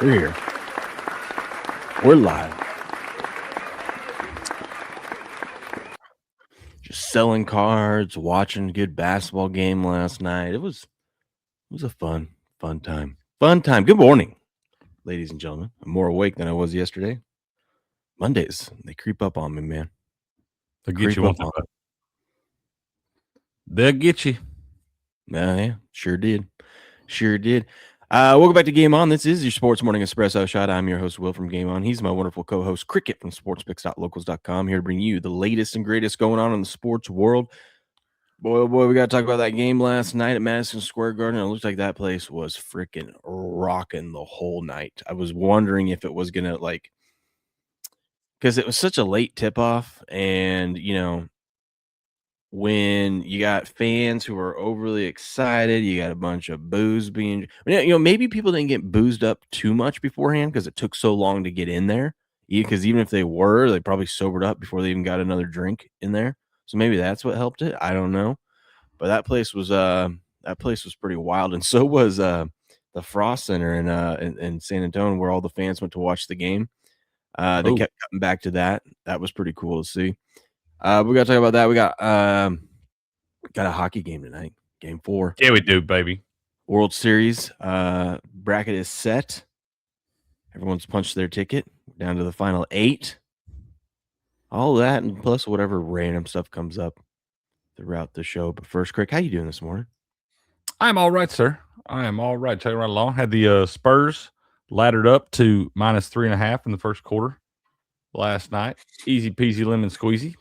We're here. We're live. Just selling cards, watching a good basketball game last night. It was a fun time. Fun time. Good morning, ladies and gentlemen. I'm more awake than I was yesterday. Mondays, they creep up on me, man. They'll get you one time. They'll get you. Yeah, sure did. Welcome back to Game On. This is your Sports Morning Espresso Shot. I'm your host, Will, from Game On. He's my wonderful co-host, Cricket, from sportspicks.locals.com, here to bring you the latest and greatest going on in the sports world. Boy, oh boy, we got to talk about that game last night at Madison Square Garden. It looked like that place was freaking rocking the whole night. I was wondering if it was going to, because it was such a late tip-off, and, when you got fans who are overly excited, you got a bunch of booze being, maybe people didn't get boozed up too much beforehand because it took so long to get in there. Because even if they were, they probably sobered up before they even got another drink in there. So maybe that's what helped it. I don't know. But that place was pretty wild, and so was the Frost Center in San Antonio, where all the fans went to watch the game. They kept coming back to that. That was pretty cool to see. We got to talk about that. We got a hockey game tonight, Game 4. Yeah, we do, baby. World Series bracket is set. Everyone's punched their ticket down to the final 8. All that, and plus whatever random stuff comes up throughout the show. But first, Crick, how you doing this morning? I'm all right, sir. I am all right. Tell you right along. Had the Spurs laddered up to -3.5 in the first quarter last night. Easy peasy lemon squeezy.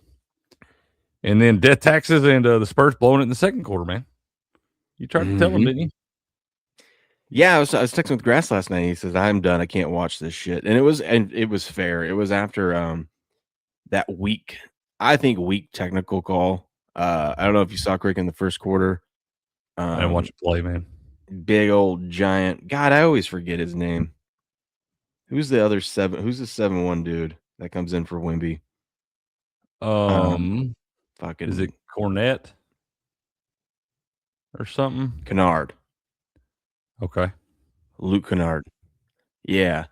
And then death taxes and the Spurs blowing it in the second quarter, man. You tried to tell them, didn't you? Yeah, I was texting with Grass last night. He says, "I'm done. I can't watch this shit." And it was fair. It was after that weak technical call. I don't know if you saw Crick in the first quarter. I didn't watch it play, man. Big old giant. God, I always forget his name. Who's the other 7? Who's the 7-1 dude that comes in for Wemby? Fucking, is it Cornette or something? Kennard. Okay. Luke Kennard. Yeah.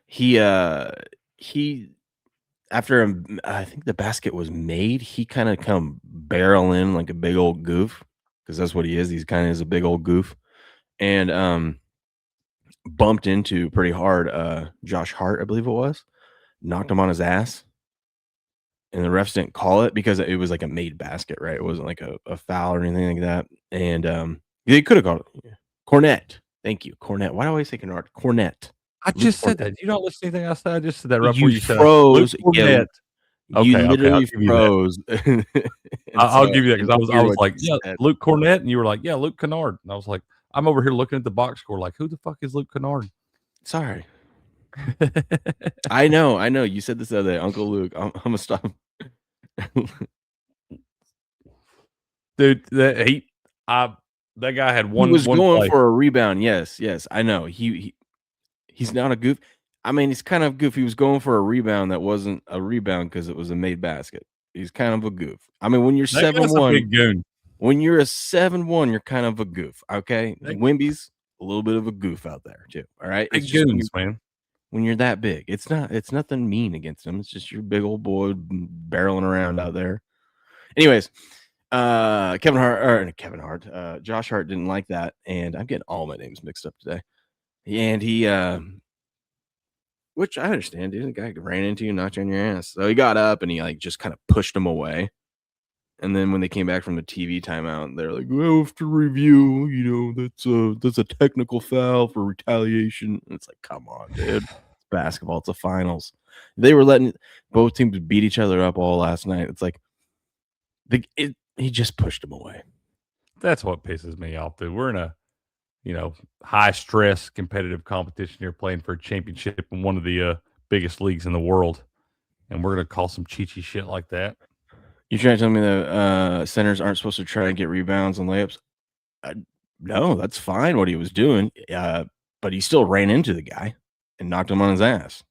He after I think the basket was made, he kind of come barrel in like a big old goof, because that's what he is. He's kind of a big old goof, and bumped into pretty hard Josh Hart, I believe it was, knocked him on his ass. And the refs didn't call it because it was like a made basket, right? It wasn't like a foul or anything like that. And they could have called it. Cornette. Thank you. Cornette. Why do I always say Kennard? Cornette. I just said that. You don't listen to anything I said. I just said that right You before you said froze. Cornette. You literally froze. I'll give you that, because I was like, yeah, Luke Cornette, and you were like, yeah, Luke Kennard. And I was like, I'm over here looking at the box score like, who the fuck is Luke Kennard? Sorry. I know. You said this the other day, Uncle Luke. I'm gonna stop. Dude, that guy had one. He was going play for a rebound. Yes, I know. He's not a goof. I mean, he's kind of goof. He was going for a rebound that wasn't a rebound because it was a made basket. He's kind of a goof. I mean, when you're 7-1, when you're a 7-1, you're kind of a goof. Okay, Wemby's a little bit of a goof out there too. All right, it's just man. When you're that big, it's nothing mean against him. It's just your big old boy barreling around out there. Anyways, Josh Hart didn't like that, and I'm getting all my names mixed up today. And he, which I understand, dude. The guy ran into you, knocked you on your ass. So he got up and he just kind of pushed him away. And then when they came back from the TV timeout, they're like, "Well, after review, that's a technical foul for retaliation." And it's like, come on, dude. It's basketball. It's the finals. They were letting both teams beat each other up all last night. It's like he just pushed him away. That's what pisses me off, dude. We're in a high stress competitive competition here, playing for a championship in one of the biggest leagues in the world, and we're gonna call some chi shit like that. You trying to tell me that centers aren't supposed to try and get rebounds and layups? No, that's fine what he was doing, but he still ran into the guy and knocked him on his ass.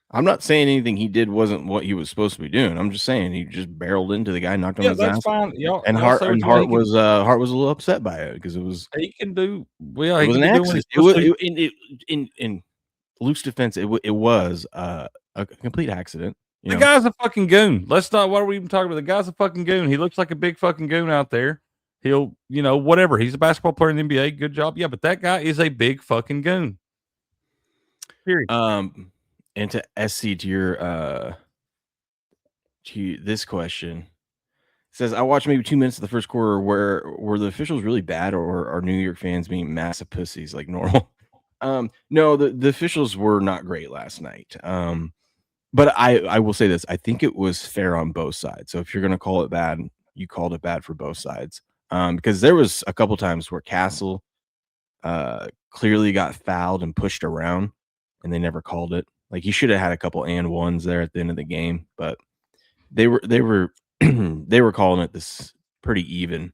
I'm not saying anything he did wasn't what he was supposed to be doing. I'm just saying he just barreled into the guy, knocked him on his ass. Fine. And Hart was a little upset by it because it was. He can do well. It was an accident. loose defense. It was a complete accident. The guy's a fucking goon. Let's not. What are we even talking about? The guy's a fucking goon. He looks like a big fucking goon out there. He'll, whatever. He's a basketball player in the NBA. Good job. Yeah, but that guy is a big fucking goon. Period. And to SC to your to this question. It says, I watched maybe 2 minutes of the first quarter where were the officials really bad, or are New York fans being massive pussies like normal? No, the officials were not great last night. But I will say this, I think it was fair on both sides. So if you're gonna call it bad, you called it bad for both sides. Because there was a couple times where Castle clearly got fouled and pushed around, and they never called it. Like, he should have had a couple and ones there at the end of the game, but they were they were calling it this pretty even,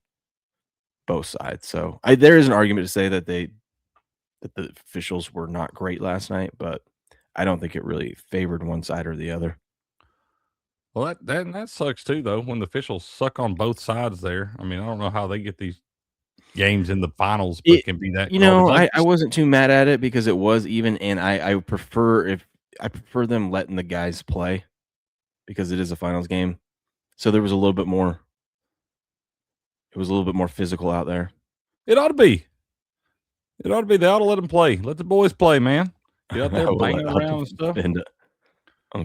both sides. So there is an argument to say that the officials were not great last night, but I don't think it really favored one side or the other. Well, that sucks too, though. When the officials suck on both sides, there. I mean, I don't know how they get these games in the finals, but can be that. I wasn't too mad at it because it was even, and I prefer them letting the guys play because it is a finals game. So there was a little bit more. It was a little bit more physical out there. It ought to be. It ought to be. They ought to let them play. Let the boys play, man. Get out there banging around and stuff.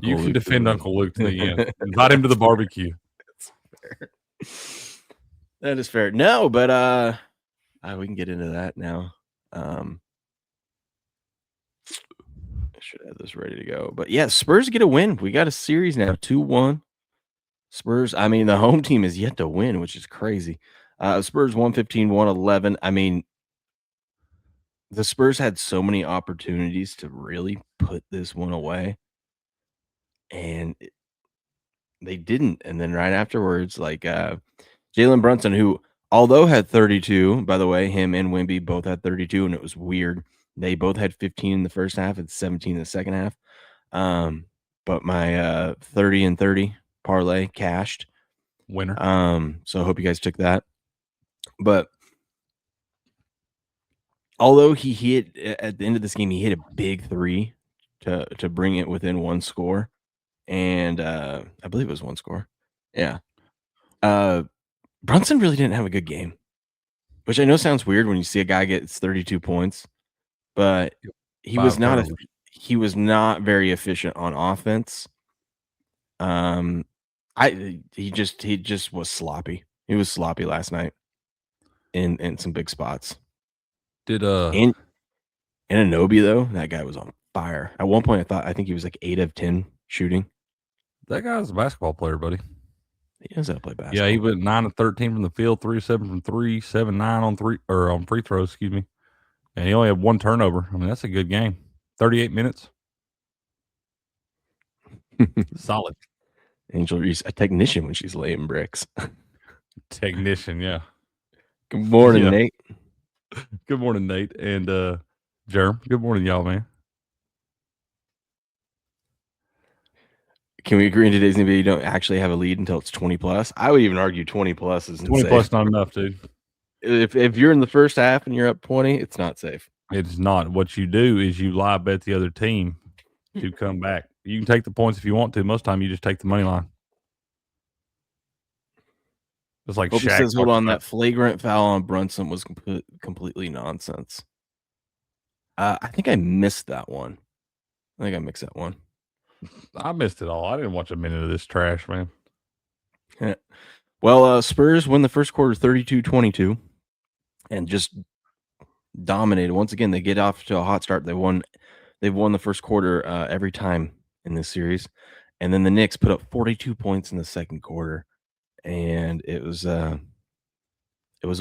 You can defend Uncle Luke to the end. Invite him to the barbecue. That's fair. That is fair. No, but we can get into that now. I should have this ready to go. But yeah, Spurs get a win. We got a series now, 2-1. Spurs, I mean, the home team is yet to win, which is crazy. Spurs 115-111. I mean, the Spurs had so many opportunities to really put this one away, and they didn't. And then right afterwards, like Jalen Brunson, who although had 32, by the way, him and Wemby both had 32, and it was weird. They both had 15 in the first half and 17 in the second half. But my 30 and 30 parlay cashed. Winner. So I hope you guys took that. But although he hit at the end of this game, he hit a big three to bring it within one score. And I believe it was one score. Yeah. Brunson really didn't have a good game, which I know sounds weird when you see a guy gets 32 points, but he was not very efficient on offense. He just was sloppy. He was sloppy last night in some big spots. Did and Anunoby, though, that guy was on fire. At one point I think he was like 8 of 10 shooting. That guy's a basketball player, buddy. He knows how to play basketball. Yeah, he went 9 of 13 from the field, 3 of 7 from 3, 7-9 on free throws, excuse me. And he only had one turnover. I mean, that's a good game. 38 minutes. Solid. Angel Reese, a technician when she's laying bricks. Technician, yeah. Good morning, Nate. Good morning, Nate. And Jerm. Good morning, y'all, man. Can we agree in today's NBA you don't actually have a lead until it's 20 plus? I would even argue 20 plus is 20 plus not enough, dude. If you're in the first half and you're up 20, it's not safe. It's not. What you do is you live bet the other team to come back. You can take the points if you want to. Most of the time, you just take the money line. It's like Shaq says, hold on, that flagrant foul on Brunson was completely nonsense. I think I missed that one. I think I mixed that one. I missed it all. I didn't watch a minute of this trash, man. Yeah. Well, Spurs win the first quarter 32-22 and just dominated. Once again, they get off to a hot start. They've won the first quarter every time in this series. And then the Knicks put up 42 points in the second quarter. And it was a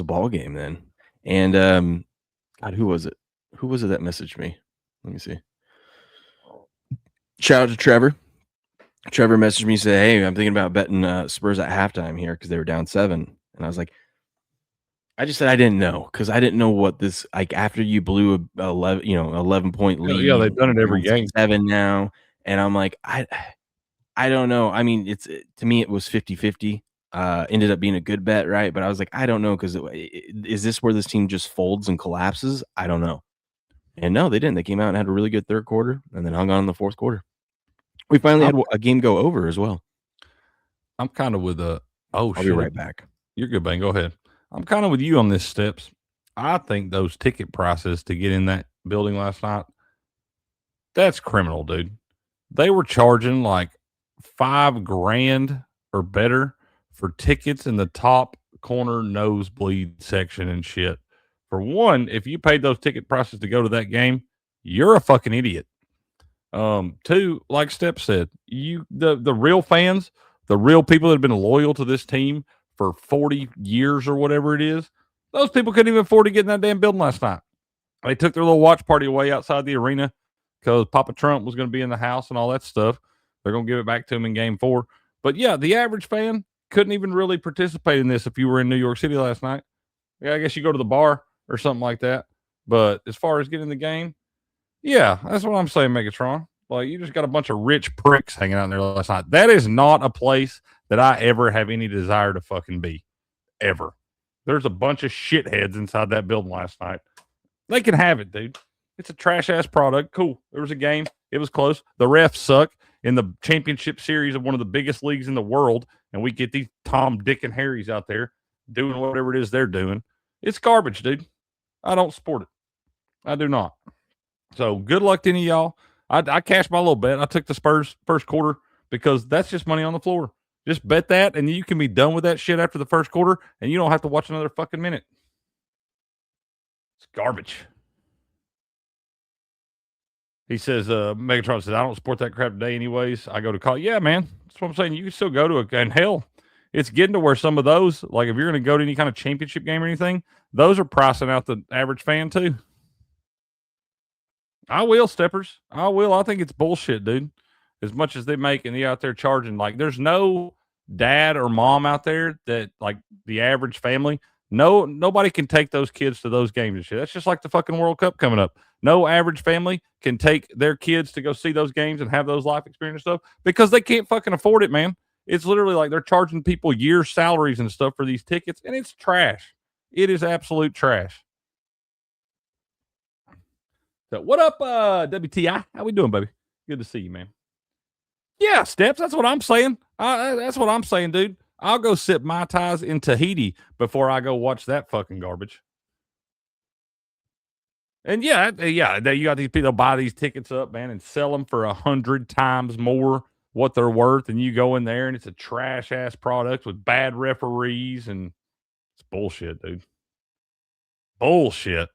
ball game then. And God, who was it? Who was it that messaged me? Let me see. Shout out to Trevor. Trevor messaged me and said, hey, I'm thinking about betting Spurs at halftime here because they were down 7. And I was like, I just said I didn't know because I didn't know what this, like, after you blew a 11-point lead. Yeah, they've done it every game. 7 now. And I'm like, I don't know. I mean, to me, it was 50-50. Ended up being a good bet, right? But I was like, I don't know because is this where this team just folds and collapses? I don't know. And no, they didn't. They came out and had a really good third quarter and then hung on in the fourth quarter. We finally had a game go over as well. I'm kind of with oh I'll be shit. right back. You're good, man. Go ahead. I'm kind of with you on this, Steps. I think those ticket prices to get in that building last night, that's criminal, dude. They were charging like $5,000 or better for tickets in the top corner nosebleed section and shit. For one, if you paid those ticket prices to go to that game, you're a fucking idiot. Two, like Step said, the real fans, the real people that have been loyal to this team for 40 years or whatever it is, those people couldn't even afford to get in that damn building last night. They took their little watch party away outside the arena because Papa Trump was going to be in the house and all that stuff. They're going to give it back to him in game 4. But yeah, the average fan couldn't even really participate in this if you were in New York City last night. Yeah, I guess you go to the bar or something like that. But as far as getting the game, yeah, that's what I'm saying, Megatron. Like, you just got a bunch of rich pricks hanging out in there last night. That is not a place that I ever have any desire to fucking be. Ever. There's a bunch of shitheads inside that building last night. They can have it, dude. It's a trash ass product. Cool. There was a game. It was close. The refs suck in the championship series of one of the biggest leagues in the world. And we get these Tom, Dick, and Harrys out there doing whatever it is they're doing. It's garbage, dude. I don't support it. I do not. So good luck to any of y'all. I cashed my little bet. I took the Spurs first quarter because that's just money on the floor. Just bet that, and you can be done with that shit after the first quarter, and you don't have to watch another fucking minute. It's garbage. He says, Megatron says, I don't support that crap today anyways. I go to college. Yeah, man. That's what I'm saying. You can still go to it. And hell, it's getting to where some of those, like if you're going to go to any kind of championship game or anything, those are pricing out the average fan too. I will, Steppers. I will. I think it's bullshit, dude. As much as they make and they out there charging, like there's no dad or mom out there that like the average family. No, nobody can take those kids to those games and shit. That's just like the fucking World Cup coming up. No average family can take their kids to go see those games and have those life experience stuff because they can't fucking afford it, man. It's literally like they're charging people year salaries and stuff for these tickets, and it's trash. It is absolute trash. So what up, WTI? How we doing, baby? Good to see you, man. Yeah, Steps. That's what I'm saying. That's what I'm saying, dude. I'll go sip Mai Tais in Tahiti before I go watch that fucking garbage. And yeah, you got these people buy these tickets up, man, and sell them for 100 times more what they're worth. And you go in there and it's a trash ass product with bad referees, and it's bullshit, dude. Bullshit.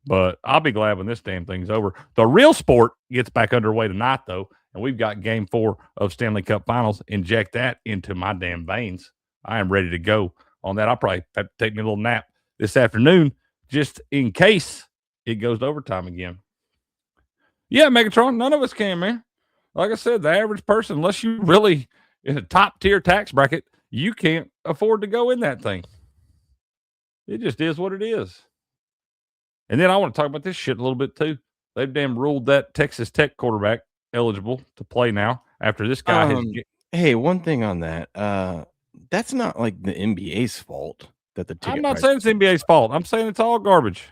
But I'll be glad when this damn thing's over. The real sport gets back underway tonight, though, and we've got game 4 of Stanley Cup Finals. Inject that into my damn veins. I am ready to go on that. I'll probably have to take me a little nap this afternoon just in case it goes to overtime again. Yeah, Megatron, none of us can, man. Like I said, the average person, unless you really in a top-tier tax bracket, you can't afford to go in that thing. It just is what it is. And then I want to talk about this shit a little bit too. They've damn ruled that Texas Tech quarterback eligible to play now after this guy has. Hey, one thing on that. That's not like the NBA's fault that the ticket. I'm not saying it's the NBA's fault. I'm saying it's all garbage.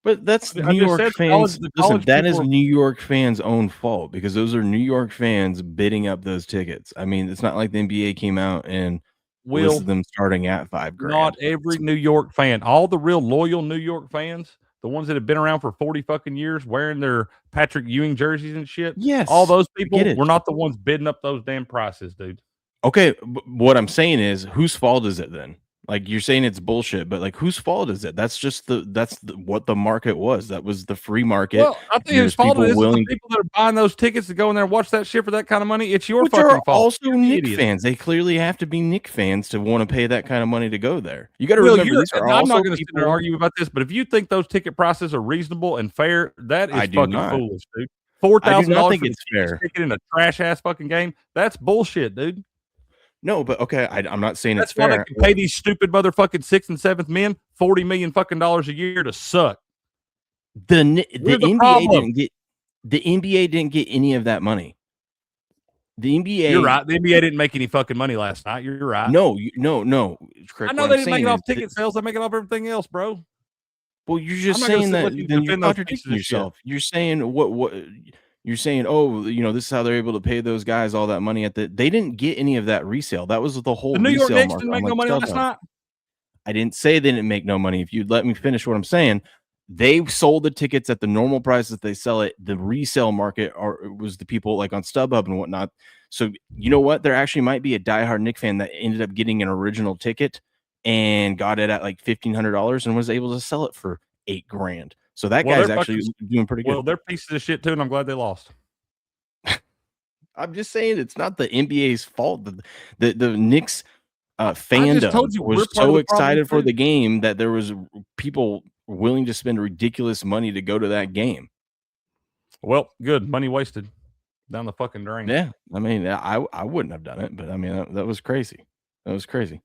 But that's New York fans. Listen, that is New York fans' own fault because those are New York fans bidding up those tickets. I mean, it's not like the NBA came out and listed them starting at $5,000. Not every New York fan. All the real loyal New York fans, the ones that have been around for 40 fucking years wearing their Patrick Ewing jerseys and shit. Yes. All those people were not the ones bidding up those damn prices, dude. Okay. What I'm saying is, whose fault is it then? Like, you're saying it's bullshit, but like, whose fault is it? That's just what the market was. That was the free market. Well, I think whose fault it is the people that are buying those tickets to go in there and watch that shit for that kind of money. It's your fucking fault. Also, Knicks fans. They clearly have to be Knicks fans to want to pay that kind of money to go there. You got to remember, these are I'm not going to sit there and argue about this, but if you think those ticket prices are reasonable and fair, that is fucking foolish, dude. $4,000 for it's fair ticket in a trash ass fucking game. That's bullshit, dude. No, but okay, I'm not saying that's it's fair. Why they can pay these stupid motherfucking 6th and 7th men $40 million fucking dollars a year to suck. The NBA didn't get any of that money. The NBA, you're right. The NBA didn't make any fucking money last night. You're right. No. Correct. I know they didn't make it off ticket sales. They make it off everything else, bro. Well, you're I'm just not gonna saying that let you then you're defend those pieces contradicting of shit. yourself. You're saying what you're saying, "Oh, this is how they're able to pay those guys all that money at the." They didn't get any of that resale. That was the The whole New York resale Knicks market didn't on, make no like, money last StubHub. night. I didn't say they didn't make no money. If you'd let me finish what I'm saying, they sold the tickets at the normal price that they sell it. The resale market was the people like on StubHub and whatnot. So you know what? There actually might be a diehard Nick fan that ended up getting an original ticket and got it at like $1,500 and was able to sell it for $8,000. So that Well, guy's they're actually doing pretty good. well, they're pieces of shit too, and I'm glad they lost. I'm just saying it's not the NBA's fault. The Knicks I just fandom told you we're was part of so the problem excited for too. the game that there was people willing to spend ridiculous money to go to that game. Well, good. Money wasted down the fucking drain. Yeah, I mean, I wouldn't have done it, but I mean that was crazy. That was crazy.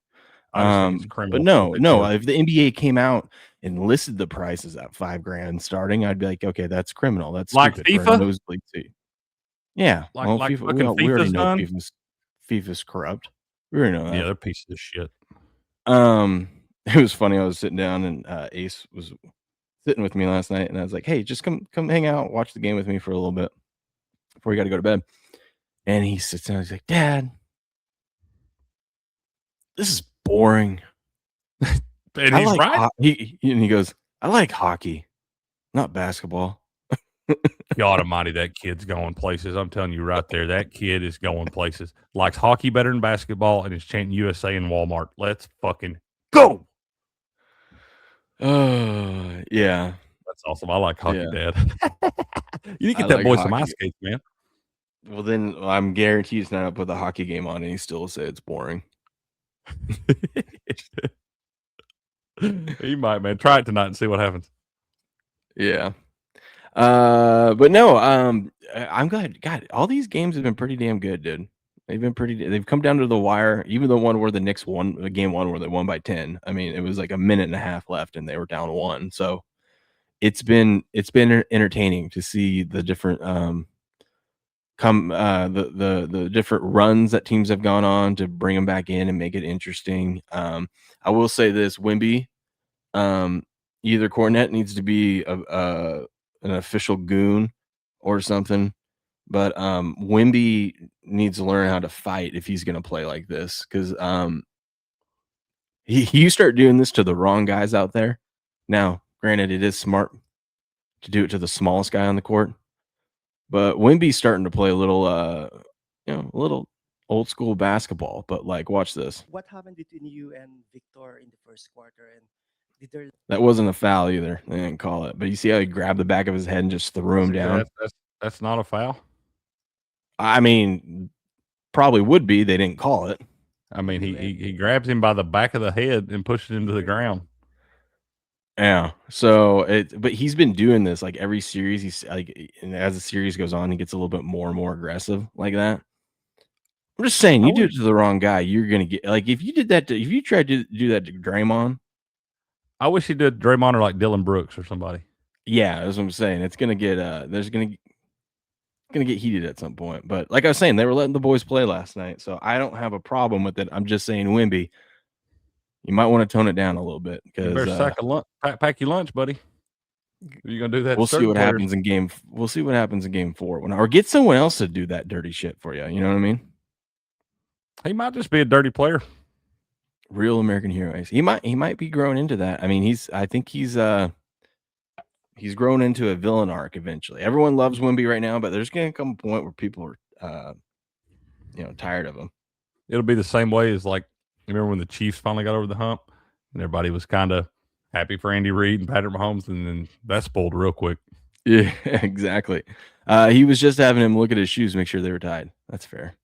I just think it's But criminal what no, they no. did. If the NBA came out and listed the prices at $5,000 starting, I'd be like, okay, that's criminal. That's Like stupid for a FIFA? nosebleed seat. Yeah, well, Like FIFA. fucking We already FIFA's know done? FIFA's corrupt. We already know Yeah, that. they're pieces of shit. It was funny. I was sitting down and Ace was sitting with me last night, and I was like, "Hey, just come hang out, watch the game with me for a little bit before you got to go to bed." And he sits down. He's like, "Dad, this is boring. And I he's like right. he goes, "I like hockey, not basketball." God almighty, that kid's going places. I'm telling you right there, that kid is going places. Likes hockey better than basketball and is chanting USA in Walmart. Let's fucking go. Yeah, That's awesome. I like hockey, yeah. Dad. You need to I get that like boy some ice hockey. skates, man. Well, then I'm guaranteed he's not up with a hockey game on, and he still say it's boring. He might, man. Try it tonight and see what happens. Yeah. But no, I'm glad. God, all these games have been pretty damn good, dude. They've come down to the wire. Even the one where the Knicks won, game one where they won by 10. I mean, it was like a minute and a half left, and they were down one. So it's been entertaining to see the different the different runs that teams have gone on to bring them back in and make it interesting. I will say this, Wimby, um, either Cornette needs to be an official goon or something, but Wimby needs to learn how to fight if he's going to play like this, because you start doing this to the wrong guys out there. Now, granted, it is smart to do it to the smallest guy on the court, but Wimby's starting to play a little, a little old school basketball. But like, watch this. What happened between you and Victor in the first quarter? And did there That wasn't a foul either. They didn't call it. But you see how he grabbed the back of his head and just threw him down? That's not a foul. I mean, probably would be. They didn't call it. I mean, he grabs him by the back of the head and pushes him to the ground. Yeah. So but he's been doing this like every series. He's like, and as the series goes on, he gets a little bit more and more aggressive like that. I'm just saying, you do it to the wrong guy, you're gonna get like if you tried to do that to Draymond. I wish he did Draymond or like Dylan Brooks or somebody. Yeah, that's what I'm saying. It's gonna get gonna get heated at some point. But like I was saying, they were letting the boys play last night, so I don't have a problem with it. I'm just saying, Wimby, you might want to tone it down a little bit You better pack your lunch, buddy. You're gonna do that. We'll see what happens in game. We'll see what happens in game 4 or get someone else to do that dirty shit for you. You know what I mean? He might just be a dirty player. Real American hero. He might be growing into that. I mean, I think he's grown into a villain arc eventually. Everyone loves Wimby right now, but there's gonna come a point where people are tired of him. It'll be the same way as like, remember when the Chiefs finally got over the hump and everybody was kind of happy for Andy Reid and Patrick Mahomes, and then that spoiled real quick. Yeah, exactly. He was just having him look at his shoes, make sure they were tied. That's fair.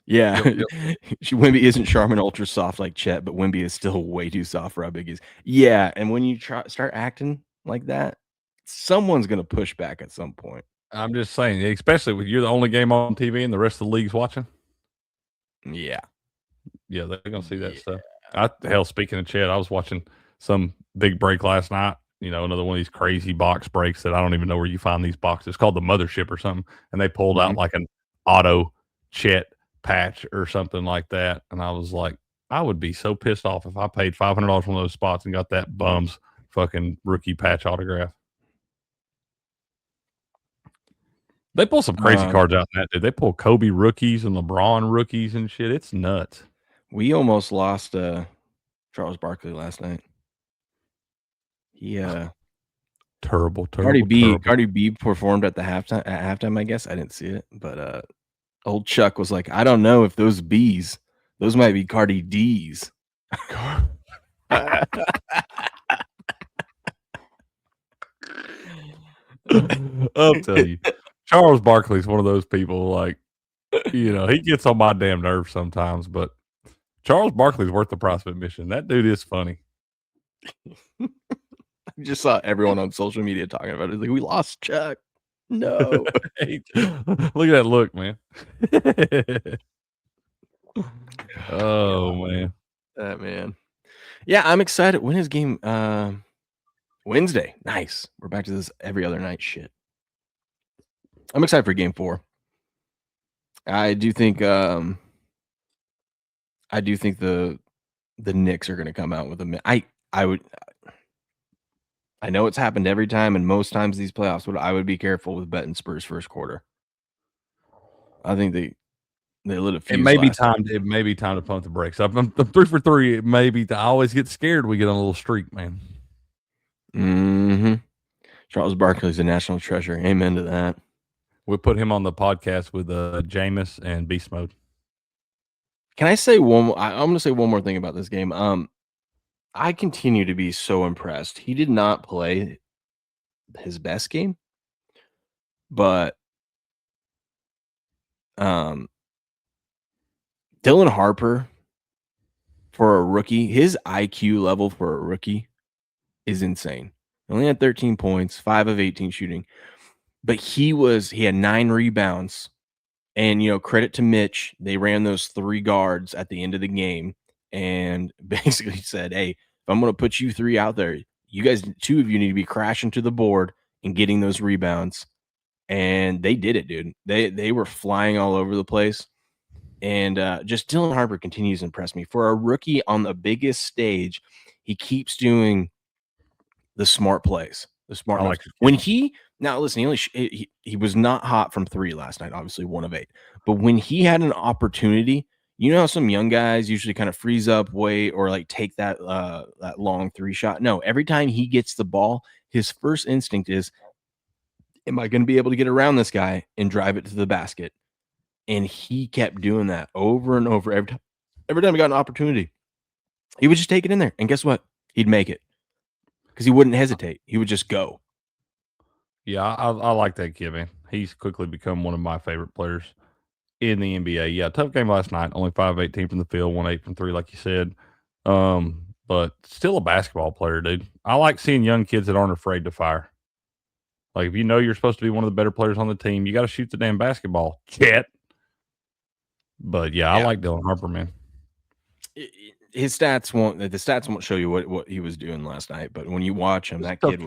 Yeah. Yep. Wimby isn't Charmin ultra soft like Chet, but Wimby is still way too soft for how big he is. Yeah, and when you start acting like that, someone's gonna push back at some point. I'm just saying, especially when you're the only game on TV and the rest of the league's watching. Yeah. Yeah, they're gonna see that stuff. Hell, speaking of Chet, I was watching some big break last night. Another one of these crazy box breaks that I don't even know where you find these boxes. It's called the Mothership or something, and they pulled out like an auto Chet patch or something like that, and I was like, I would be so pissed off if I paid $500 for one of those spots and got that bum's fucking rookie patch autograph. They pull some crazy cards out in that, dude. They pull Kobe rookies and LeBron rookies and shit. It's nuts. We almost lost Charles Barkley last night. He Terrible. Cardi B performed at the halftime, I guess. I didn't see it, but old Chuck was like, I don't know if those B's, those might be Cardi D's. I'll tell you, Charles Barkley's one of those people, like, he gets on my damn nerves sometimes, but Charles Barkley's worth the price of admission. That dude is funny. I just saw everyone on social media talking about it. Like, we lost Chuck. No. Hey, look at that look, man. Oh, man. That man. Yeah, I'm excited. When is game? Wednesday. Nice. We're back to this every other night shit. I'm excited for game 4. I do think the Knicks are going to come out with a. I know it's happened every time, and most times these playoffs, but I would be careful with betting Spurs first quarter. I think they lit a fuse. It may be time to pump the brakes up. I'm 3 for 3. It may be. I always get scared. We get on a little streak, man. Mm-hmm. Charles Barkley's a national treasure. Amen to that. We'll put him on the podcast with Jameis and Beast Mode. Can I say one? I'm going to say one more thing about this game. I continue to be so impressed. He did not play his best game, but Dylan Harper, for a rookie, his IQ level for a rookie is insane. He only had 13 points, 5 of 18 shooting, but he had 9 rebounds. And, credit to Mitch, they ran those 3 guards at the end of the game and basically said, hey, if I'm going to put you 3 out there, you guys, 2 of you need to be crashing to the board and getting those rebounds. And they did it, dude. They were flying all over the place. And just Dylan Harper continues to impress me. For a rookie on the biggest stage, he keeps doing the smart plays. The smart moves. When now listen, he was not hot from 3 last night, obviously 1 of 8. But when he had an opportunity, how some young guys usually kind of freeze up, wait, or like take that long 3 shot. No, every time he gets the ball, his first instinct is, am I going to be able to get around this guy and drive it to the basket? And he kept doing that over and over. Every time he got an opportunity, he would just take it in there. And guess what? He'd make it. Because he wouldn't hesitate. He would just go. Yeah, I like that kid, man. He's quickly become one of my favorite players in the NBA. Yeah, tough game last night. Only 5-18 from the field, 1-8 from 3, like you said. But still a basketball player, dude. I like seeing young kids that aren't afraid to fire. Like, if you know you're supposed to be one of the better players on the team, you got to shoot the damn basketball, kid. But yeah, I like Dylan Harper, man. His stats won't show you what he was doing last night, but when you watch him, that kid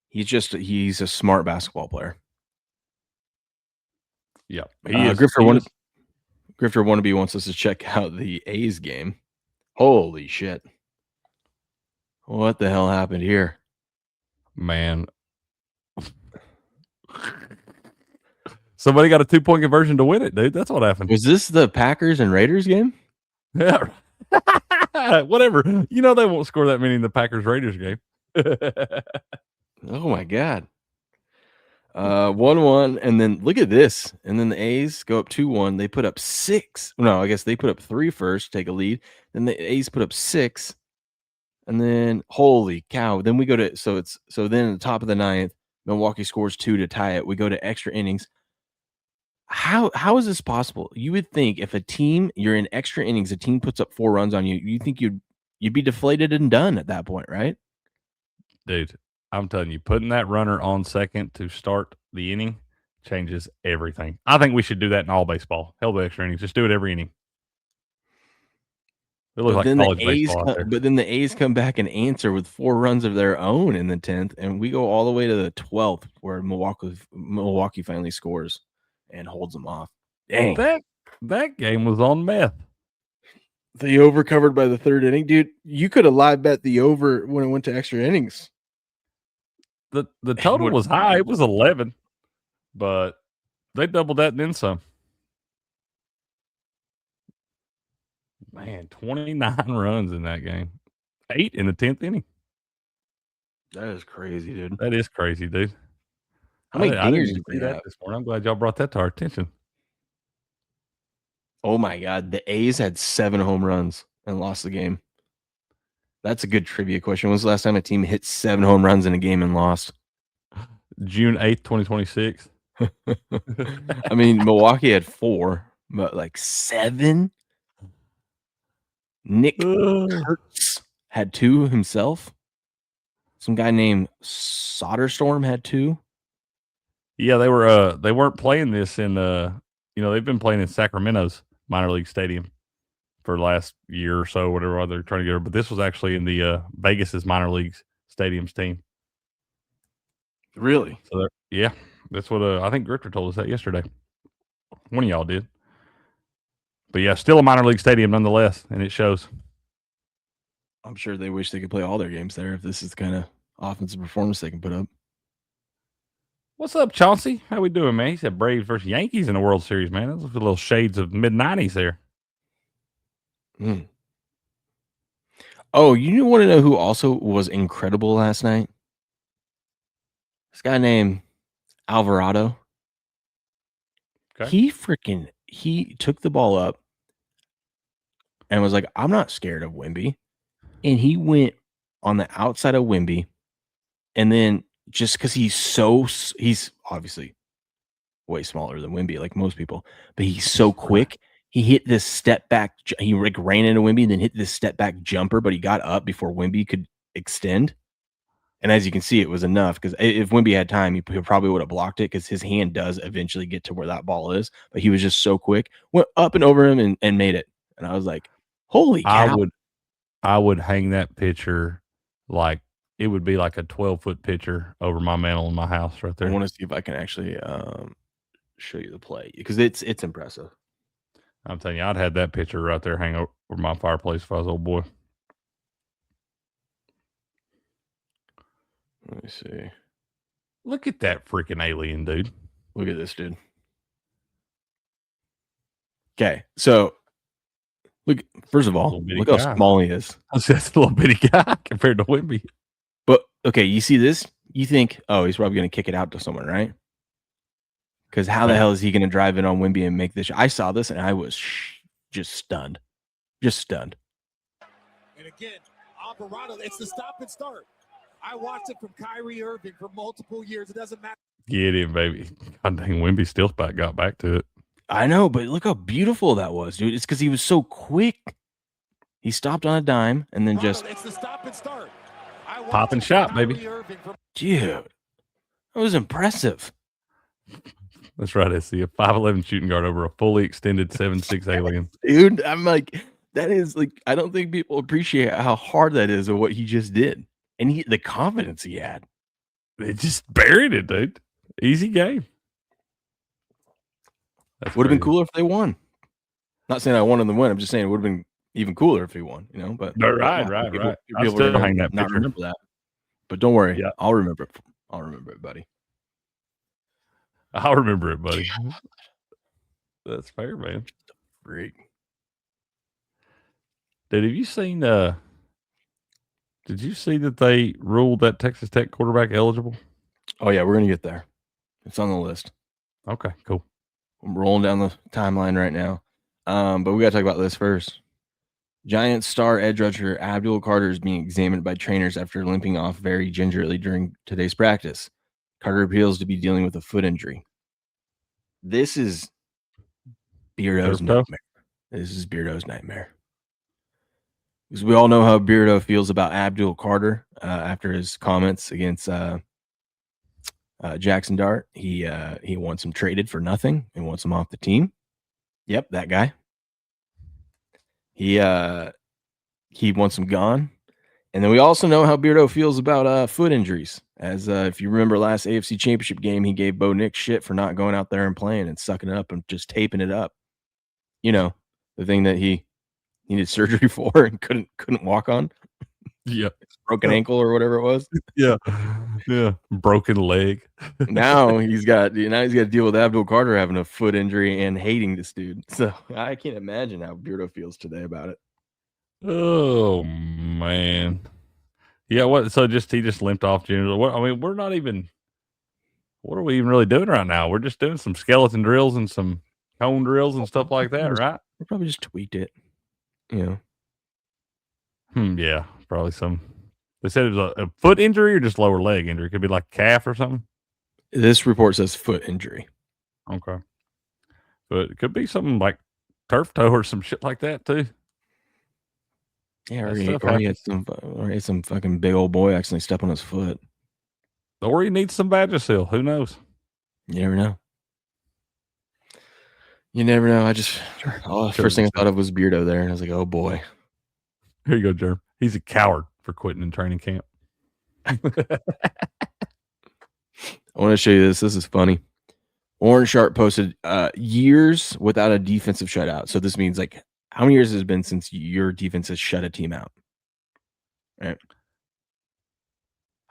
he's a smart basketball player. Yeah, Grifter Wannabe wants us to check out the A's game. Holy shit! What the hell happened here, man? Somebody got a 2-point conversion to win it, dude. That's what happened. Was this the Packers and Raiders game? Yeah. Whatever. They won't score that many in the Packers-Raiders game. Oh, my God. 1-1, and then look at this. And then the A's go up 2-1. They put up 6. No, I guess they put up 3 first, take a lead. Then the A's put up 6. And then, holy cow. Then we go to – so then at the top of the 9th, Milwaukee scores 2 to tie it. We go to extra innings. How is this possible? You would think if you're in extra innings, a team puts up 4 runs on you, you think you'd be deflated and done at that point, right? Dude, I'm telling you, putting that runner on second to start the inning changes everything. I think we should do that in all baseball. Hell, the extra innings. Just do it every inning. It looks like college baseball out there. But then the A's come back and answer with 4 runs of their own in the 10th, and we go all the way to the 12th where Milwaukee finally scores and holds them off. Dang. That game was on meth. The over covered by the third inning, dude. You could have live bet the over when it went to extra innings. The total was high. It was 11, but they doubled that and then some. Man, 29 runs in that game. 8 in the 10th inning. That is crazy, dude. That is crazy, dude. How many I didn't dingers even did see they that have? this morning. I'm glad y'all brought that to our attention. Oh my god, the A's had 7 home runs and lost the game. That's a good trivia question. When was the last time a team hit 7 home runs in a game and lost? June 8th, 2026. I mean, Milwaukee had 4, but like 7? Nick Kurtz had 2 himself. Some guy named Soderstrom had 2. Yeah, they weren't playing this in they've been playing in Sacramento's minor league stadium for the last year or so, whatever they're trying to get her. But this was actually in the Vegas's minor leagues stadium's team. Really? So yeah, that's what I think Griffin told us that yesterday. One of y'all did. But yeah, still a minor league stadium nonetheless, and it shows. I'm sure they wish they could play all their games there if this is the kind of offensive performance they can put up. What's up, Chauncey? How we doing, man? He said Braves versus Yankees in the World Series, man. Those are little shades of mid-90s there. Mm. Oh, you want to know who also was incredible last night? This guy named Alvarado. Okay. He took the ball up and was like, I'm not scared of Wemby. And he went on the outside of Wemby. And then just because he's obviously way smaller than Wemby, like most people, but he's so quick. He hit this step back. He like ran into Wemby and then hit this step back jumper, but he got up before Wemby could extend. And as you can see, it was enough because if Wemby had time, he probably would have blocked it because his hand does eventually get to where that ball is. But he was just so quick, went up and over him and made it. And I was like, holy cow. I would hang that picture like it would be like a 12-foot picture over my mantle in my house right there. I want to see if I can actually show you the play because it's impressive. I'm telling you, I'd had that picture right there hang over my fireplace if I was old boy. Let me see. Look at that freaking alien, dude. Look at this, dude. Okay, so look. First of all, look how small he is. That's a little bitty guy compared to Wemby. But okay, you see this? You think, oh, he's probably going to kick it out to someone, right? Because how the hell is he going to drive in on Wemby and make this? I saw this and I was just stunned. Just stunned. And again, Alvarado, it's the stop and start. I watched it from Kyrie Irving for multiple years. It doesn't matter. Get him, baby. God dang, Wemby still got back to it. I know, but look how beautiful that was, dude. It's because he was so quick. He stopped on a dime and then just it's the stop and start. Pop and shot, baby. Dude, that was impressive. That's right, I see a 5'11" shooting guard over a fully extended 7'6" alien. Dude, I'm like, that is like, I don't think people appreciate how hard that is of what he just did. And the confidence he had. They just buried it, dude. Easy game. Would have been cooler if they won. Not saying I wanted them to win. I'm just saying it would have been even cooler if he won, you know. But right. People are hang that not remember that. But don't worry, I'll remember it. I'll remember it, buddy. I'll remember it, buddy. That's fair, man. Freak. Dude, have you seen did you see that they ruled that Texas Tech quarterback eligible? Oh yeah, we're gonna get there. It's on the list. Okay, cool. I'm rolling down the timeline right now. But we gotta talk about this first. Giants star edge rusher Abdul Carter is being examined by trainers after limping off very gingerly during today's practice. Carter appeals to be dealing with a foot injury. This is Beardo's nightmare. This is Beardo's nightmare. Because we all know how Beardo feels about Abdul Carter after his comments against Jackson Dart. He wants him traded for nothing and wants him off the team. Yep, that guy. He wants him gone. And then we also know how Beardo feels about foot injuries. As if you remember last AFC Championship game, he gave Bo Nix shit for not going out there and playing and sucking it up and just taping it up. You know, the thing that he needed surgery for and couldn't walk on. Yeah. Broken ankle or whatever it was. Yeah. Yeah. Broken leg. Now he's got to deal with Abdul Carter having a foot injury and hating this dude. So I can't imagine how Beardo feels today about it. Oh man. Yeah, what so he just limped off Junior. What I mean, we're not even what are we even really doing right now? We're just doing some skeleton drills and some cone drills and stuff like that, right? We probably just tweaked it. Yeah, probably some. They said it was a foot injury or just lower leg injury. It could be like calf or something. This report says foot injury. Okay. But it could be something like turf toe or some shit like that too. Yeah, or he had some fucking big old boy accidentally step on his foot. Or he needs some Vagisil. Who knows? You never know. First thing I thought of was Beardo there, and I was like, oh boy. Here you go, Jerm. He's a coward for quitting in training camp. I want to show you this. This is funny. Orange Sharp posted years without a defensive shutout. So this means like how many years has it been since your defense has shut a team out? Right.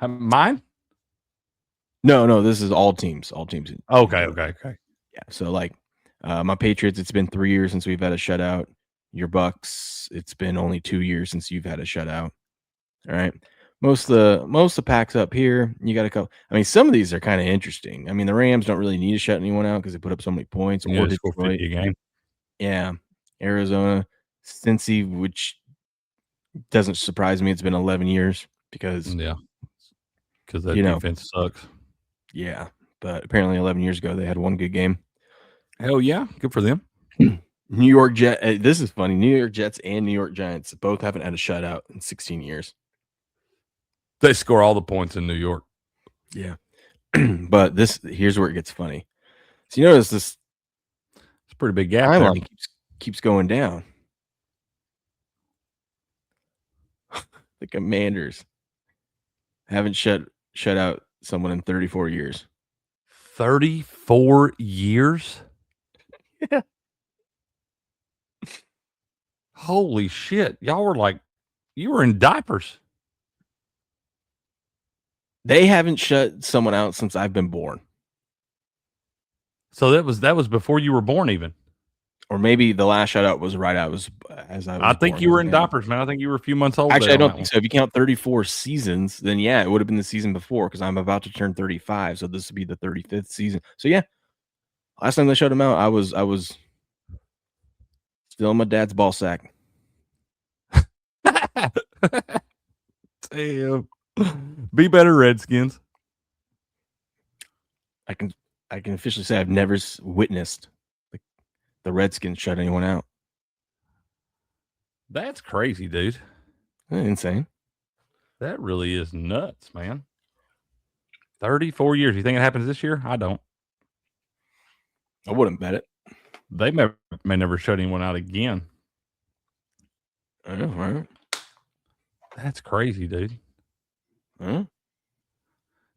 Mine? No, this is all teams. All teams. Okay. Yeah. So like my Patriots, it's been 3 years since we've had a shutout. Your Bucks, it's been only 2 years since you've had a shutout. All right. Most of the packs up here, you got a couple. I mean, some of these are kind of interesting. I mean, the Rams don't really need to shut anyone out because they put up so many points. Or Detroit. A game. Yeah. Arizona, Cincy, which doesn't surprise me. It's been 11 years because that defense sucks. Yeah, but apparently 11 years ago they had one good game. Hell yeah, good for them. New York Jets. This is funny. New York Jets and New York Giants both haven't had a shutout in 16 years. They score all the points in New York. Yeah, but here's where it gets funny. So you notice this? It's a pretty big gap. Timeline keeps going down. The Commanders haven't shut out someone in 34 years. 34 years? Yeah. Holy shit. Y'all were you were in diapers. They haven't shut someone out since I've been born. So that was before you were born even. Or maybe the last shutout was right I think you were in diapers, man. I think you were a few months old. Actually, I don't think so. If you count 34 seasons, then yeah, it would have been the season before because I'm about to turn 35. So this would be the 35th season. So yeah, last time they shut him out, I was still in my dad's ball sack. Damn. Be better, Redskins. I can officially say I've never witnessed the Redskins shut anyone out. That's crazy, dude. Insane. That really is nuts, man. 34 years. You think it happens this year? I don't. I wouldn't bet it. They may never shut anyone out again. I know, right? That's crazy, dude. Huh?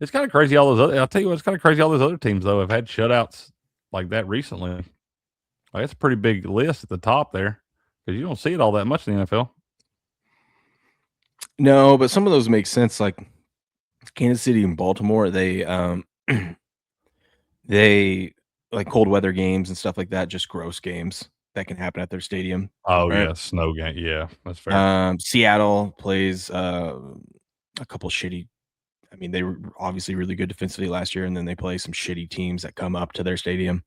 It's kind of crazy. I'll tell you what, it's kind of crazy. All those other teams, though, have had shutouts like that recently. That's a pretty big list at the top there because you don't see it all that much in the NFL. No, but some of those make sense. Like Kansas City and Baltimore, they like cold weather games and stuff like that, just gross games that can happen at their stadium. Oh, right? yeah, snow game. Yeah, that's fair. Seattle plays a couple shitty. I mean, they were obviously really good defensively last year, and then they play some shitty teams that come up to their stadium.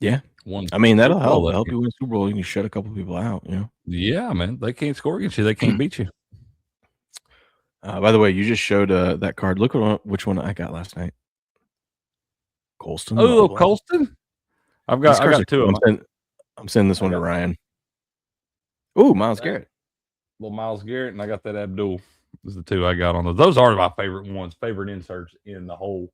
Yeah. I mean, that'll help you win a Super Bowl. You can shut a couple people out, you know? Yeah, man. They can't score against you. They can't beat you. By the way, you just showed that card. Look which one I got last night. Colston. Oh, Colston? I've got two of them. I'm sending this one to Ryan. Oh, Myles Garrett. Little Myles Garrett, and I got that Abdul. Those are the two I got on those. Those are my favorite ones, favorite inserts in the whole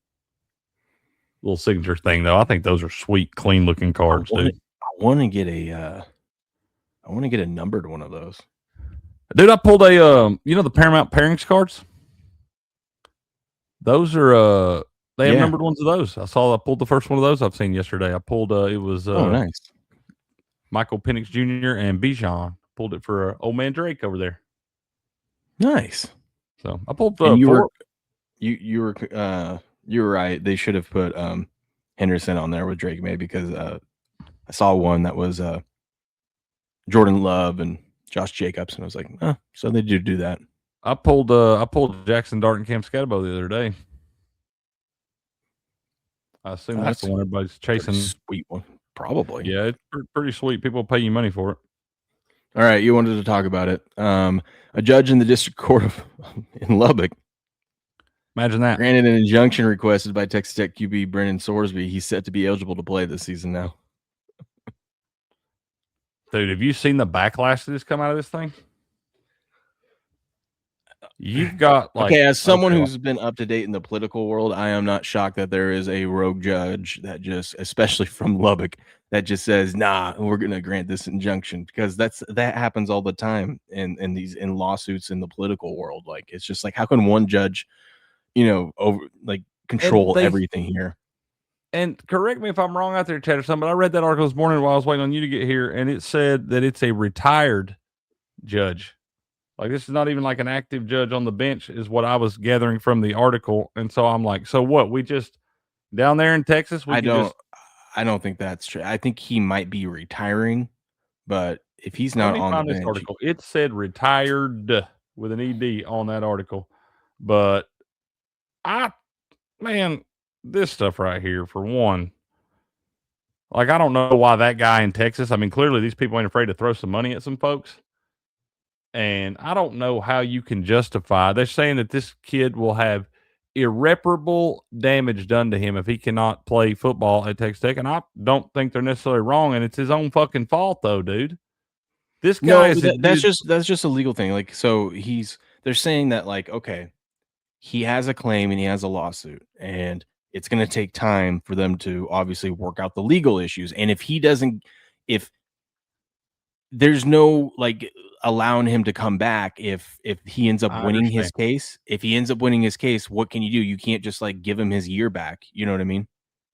little signature thing, though. I think those are sweet, clean looking cards, dude. I want to get a numbered one of those. Dude, I pulled the Paramount Pairings cards. Those are They have Yeah. numbered ones of those. I pulled the first one of those I've seen yesterday. I pulled it was Oh, nice. Michael Penix Jr. and Bijan. Pulled it for old man Drake over there. Nice. So I pulled And you four. were right. They should have put Henderson on there with Drake May because I saw one that was Jordan Love and Josh Jacobs, and I was like, so they do that. I pulled Jackson Dart and Cam Scatterbo the other day. I assume that's the one everybody's chasing. Sweet one, probably. Yeah, it's pretty sweet. People pay you money for it. All right, you wanted to talk about it. A judge in the district court in Lubbock. Imagine that. Granted an injunction requested by Texas Tech QB Brennan Sorsby. He's set to be eligible to play this season now. Dude, have you seen the backlash that's come out of this thing? You've got like as someone who's been up to date in the political world, I am not shocked that there is a rogue judge that just, especially from Lubbock, that just says, "Nah, we're going to grant this injunction," because that happens all the time in lawsuits in the political world. Like, it's just like, how can one judge, control everything here? And correct me if I'm wrong out there, Chad, or something, but I read that article this morning while I was waiting on you to get here, and it said that it's a retired judge. Like, this is not even like an active judge on the bench is what I was gathering from the article. And so I'm like, so what? We just down there in Texas? I don't think that's true. I think he might be retiring, but if he's not on the bench, article, it said retired with an ED on that article. But this stuff right here, for one, like, I don't know why that guy in Texas, I mean, clearly these people ain't afraid to throw some money at some folks. And I don't know how you can justify. They're saying that this kid will have irreparable damage done to him if he cannot play football at Texas Tech. And I don't think they're necessarily wrong. And it's his own fucking fault, though, dude. This guy that's just a legal thing. Like, so they're saying that, like, okay, he has a claim and he has a lawsuit, and it's going to take time for them to obviously work out the legal issues. And if there's no like allowing him to come back, if he ends up winning his case, what can you do? You can't just like give him his year back. You know what I mean?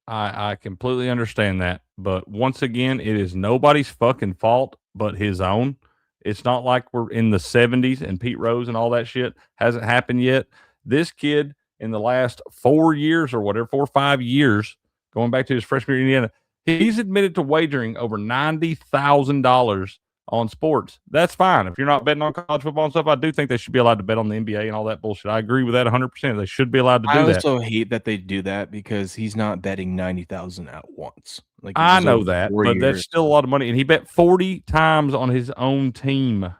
I completely understand that. But once again, it is nobody's fucking fault but his own. It's not like we're in the 70s and Pete Rose and all that shit hasn't happened yet. This kid in the last 4 years or whatever, 4 or 5 years, going back to his freshman year in Indiana, he's admitted to wagering over $90,000 on sports. That's fine. If you're not betting on college football and stuff, I do think they should be allowed to bet on the NBA and all that bullshit. I agree with that 100%. They should be allowed to do that. I also hate that they do that because he's not betting 90,000 at once. Like, I know that, but that's still a lot of money. And he bet 40 times on his own team.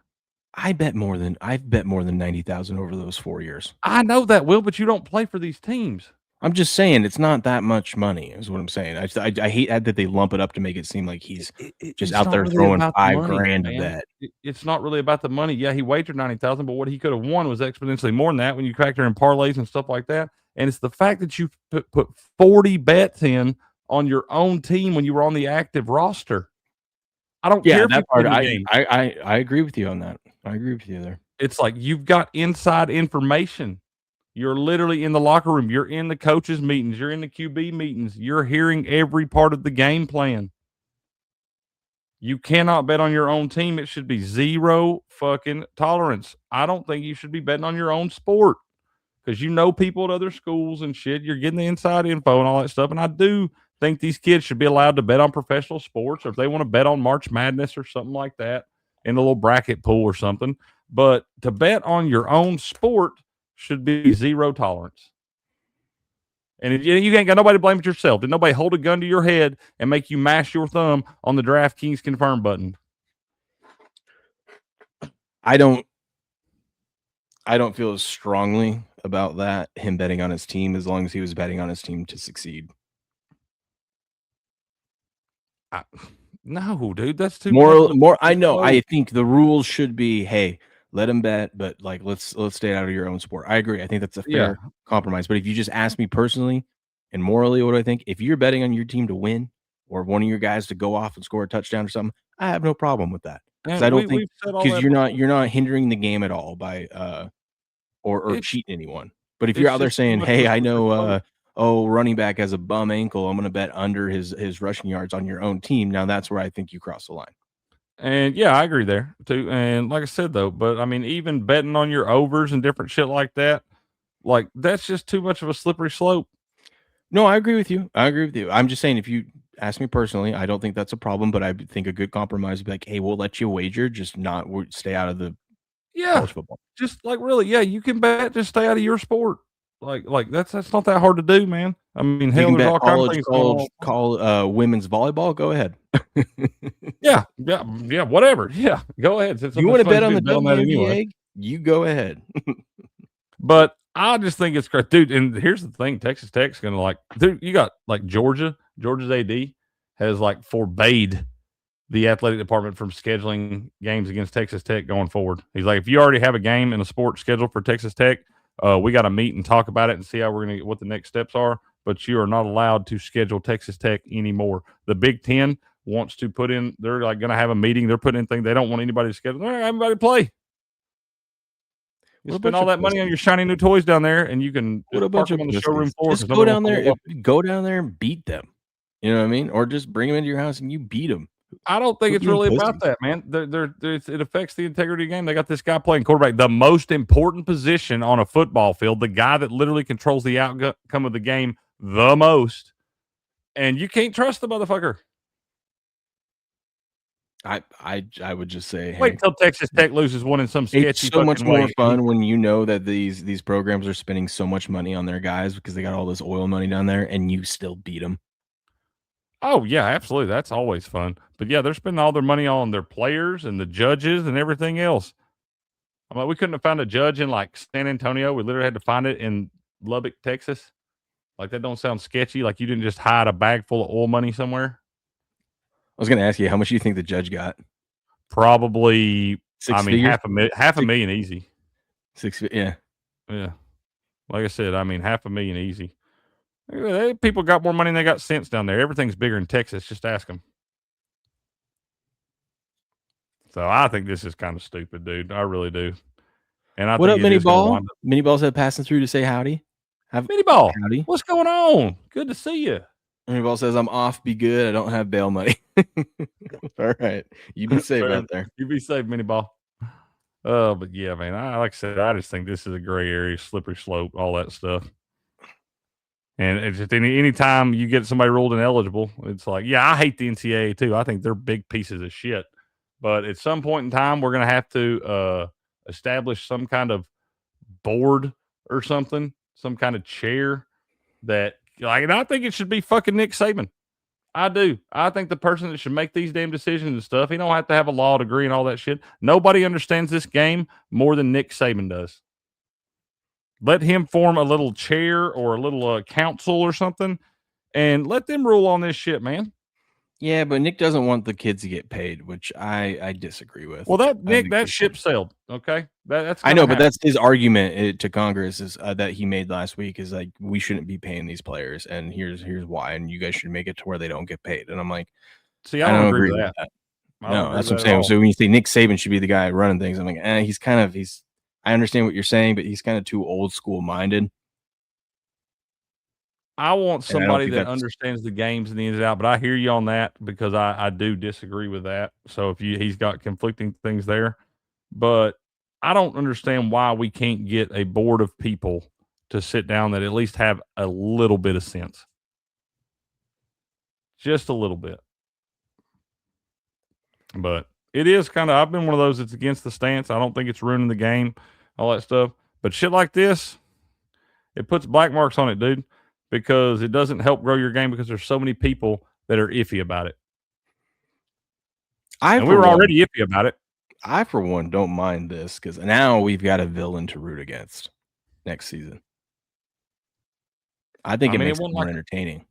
I've bet more than 90,000 over those 4 years. I know that, Will, but you don't play for these teams. I'm just saying it's not that much money, is what I'm saying. I hate that they lump it up to make it seem like he's just out there throwing $5,000 a bet. It's not really about the money. Yeah, he wagered 90,000, but what he could have won was exponentially more than that when you factor in parlays and stuff like that. And it's the fact that you put 40 bets in on your own team when you were on the active roster. I don't care. That part, I agree with you on that. I agree with you there. It's like you've got inside information. You're literally in the locker room. You're in the coaches' meetings. You're in the QB meetings. You're hearing every part of the game plan. You cannot bet on your own team. It should be zero fucking tolerance. I don't think you should be betting on your own sport because you know people at other schools and shit. You're getting the inside info and all that stuff. And I do think these kids should be allowed to bet on professional sports, or if they want to bet on March Madness or something like that in a little bracket pool or something. But to bet on your own sport should be zero tolerance. And if you ain't got nobody to blame but yourself. Did nobody hold a gun to your head and make you mash your thumb on the DraftKings confirm button? I don't feel as strongly about that, him betting on his team, as long as he was betting on his team to succeed. No, dude, that's too more. I know. I think the rules should be, hey, let him bet, but like let's stay out of your own sport. I agree. I think that's a fair compromise. But if you just ask me personally and morally, what do I think? If you're betting on your team to win or one of your guys to go off and score a touchdown or something, I have no problem with that. Because I don't think because you're not hindering the game at all by or cheating anyone. But if you're out there saying, hey, I know oh, running back has a bum ankle, I'm going to bet under his rushing yards on your own team. Now that's where I think you cross the line. And yeah, I agree there too. And like I said though, but I mean, even betting on your overs and different shit like that, like that's just too much of a slippery slope. No, I agree with you. I'm just saying, if you ask me personally, I don't think that's a problem, but I think a good compromise would be like, hey, we'll let you wager, just not stay out of the Yeah, college football. just like really, yeah, you can bet, just stay out of your sport. Like that's not that hard to do, man. I mean, If you hell, can there's bet all kinds of things going on. women's volleyball, go ahead. Yeah, whatever. Yeah, go ahead. Since You want to bet on the bet on that anyway. WNBA? You go ahead. But I just think it's great, dude. And here's the thing: Texas Tech's gonna like, dude. You got like Georgia's AD has like forbade the athletic department from scheduling games against Texas Tech going forward. He's like, if you already have a game in a sport scheduled for Texas Tech, we got to meet and talk about it and see how we're gonna what the next steps are. But you are not allowed to schedule Texas Tech anymore. The Big Ten wants to put in. They're like going to have a meeting. They're putting in things. They don't want anybody to schedule. They're not going to have anybody play. You spend all that money on your shiny new toys down there, and you can park them on the showroom floor. Just go down there. Go down there and beat them. You know what I mean? Or just bring them into your house and you beat them. I don't think it's really about that, man. It affects the integrity of the game. They got this guy playing quarterback, the most important position on a football field, the guy that literally controls the outcome of the game the most, and you can't trust the motherfucker. I would just say, wait until Texas Tech loses one in some sketchy. It's so much more fun when you know that these programs are spending so much money on their guys because they got all this oil money down there, and you still beat them. Oh yeah, absolutely. That's always fun. But yeah, they're spending all their money on their players and the judges and everything else. I'm like, we couldn't have found a judge in like San Antonio. We literally had to find it in Lubbock, Texas. Like that don't sound sketchy. Like you didn't just hide a bag full of oil money somewhere. I was going to ask you, how much do you think the judge got? Probably, Six figures? half a million easy. Yeah. Yeah. Like I said, I mean, $500,000 easy. People got more money than they got sense down there. Everything's bigger in Texas. Just ask them. So I think this is kind of stupid, dude. I really do. And I what think up, Mini Ball? Mini Ball said passing through to say howdy. Mini Ball, howdy. What's going on? Good to see you. Mini Ball says, I'm off. Be good. I don't have bail money. All right. You be safe out there. You be safe, Mini Ball. But yeah, man, like I said, I just think this is a gray area, slippery slope, all that stuff. And it's just any time you get somebody ruled ineligible, it's like, yeah, I hate the NCAA too. I think they're big pieces of shit. But at some point in time, we're going to have to establish some kind of board or something, some kind of chair that, like, and I think it should be fucking Nick Saban. I do. I think the person that should make these damn decisions and stuff, he don't have to have a law degree and all that shit. Nobody understands this game more than Nick Saban does. Let him form a little chair or a little council or something, and let them rule on this shit, man. Yeah, but Nick doesn't want the kids to get paid, which I disagree with. Well, that ship sailed. Okay, that's I know, but that's his argument to Congress is that he made last week is like, we shouldn't be paying these players, and here's why, and you guys should make it to where they don't get paid. And I'm like, see, I don't agree with that. No, that's what I'm saying. So when you say Nick Saban should be the guy running things, I'm like, he's I understand what you're saying, but he's kind of too old school minded. I want somebody that understands the games and the ins and out, but I hear you on that because I do disagree with that. So if he's got conflicting things there, but I don't understand why we can't get a board of people to sit down that at least have a little bit of sense. Just a little bit. But it is kind of, I've been one of those that's against the stance. I don't think it's ruining the game, all that stuff. But shit like this, it puts black marks on it, dude, because it doesn't help grow your game because there's so many people that are iffy about it. And we were already iffy about it. I, for one, don't mind this because now we've got a villain to root against next season. I think it makes it more entertaining.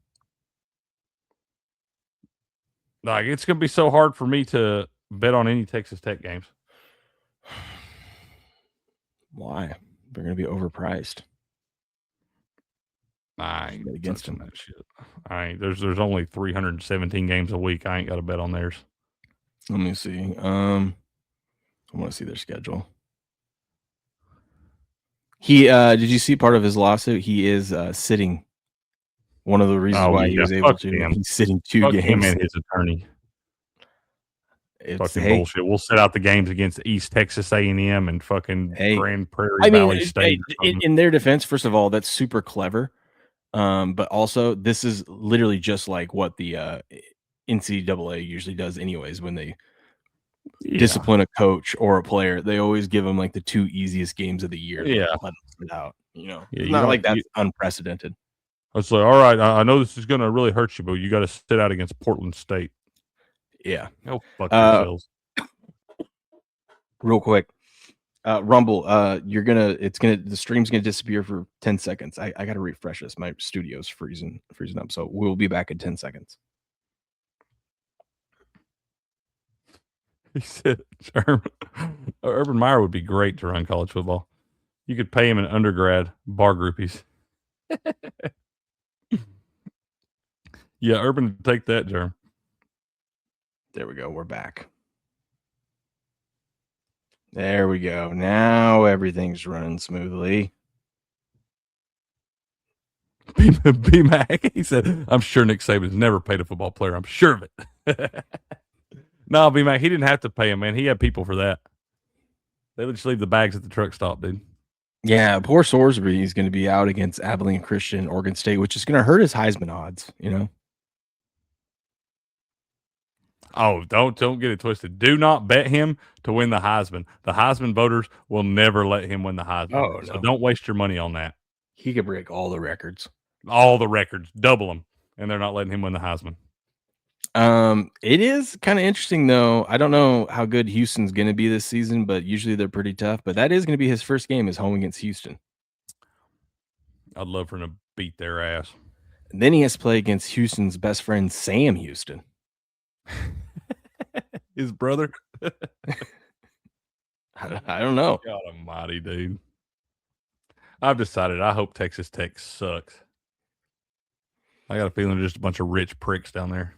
Like, it's going to be so hard for me to bet on any Texas Tech games. Why? They're going to be overpriced. I ain't against them. That shit. There's only 317 games a week. I ain't got to bet on theirs. Let me see. I want to see their schedule. He did you see part of his lawsuit? He is sitting One of the reasons Oh, why he yeah, was able fuck to. him. He's sitting 2 Fuck him games. and his attorney. It's Fucking bullshit. We'll set out the games against East Texas A&M and fucking Grand Prairie Valley State. In their defense, first of all, that's super clever. But also, this is literally just like what the NCAA usually does, anyways. When they discipline a coach or a player, they always give them like the 2 easiest games of the year. Yeah, let them sit out. It's not like that's unprecedented. It's like, all right, I know this is going to really hurt you, but you got to sit out against Portland State. Yeah. Go fuck yourselves. Real quick, Rumble, the stream's gonna disappear for 10 seconds. I gotta refresh this. My studio's freezing up, so we'll be back in 10 seconds. He said Urban Meyer would be great to run college football. You could pay him an undergrad bar groupies. Yeah, Urban, take that, Jerm. There we go. We're back. There we go. Now everything's running smoothly. B-Mac, he said, I'm sure Nick Saban's never paid a football player. I'm sure of it. No, B-Mac, he didn't have to pay him, man. He had people for that. They would just leave the bags at the truck stop, dude. Yeah, poor Sorsby is going to be out against Abilene Christian, Oregon State, which is going to hurt his Heisman odds, Oh, don't get it twisted. Do not bet him to win the Heisman. The Heisman voters will never let him win the Heisman. Oh, so no. don't waste your money on that. He could break all the records. All the records, double them, and they're not letting him win the Heisman. It is kind of interesting, though. I don't know how good Houston's going to be this season, but usually they're pretty tough. But that is going to be his first game is home against Houston. I'd love for him to beat their ass. And then he has to play against Houston's best friend, Sam Houston. His brother? I don't know. God almighty, dude. I've decided I hope Texas Tech sucks. I got a feeling there's just a bunch of rich pricks down there.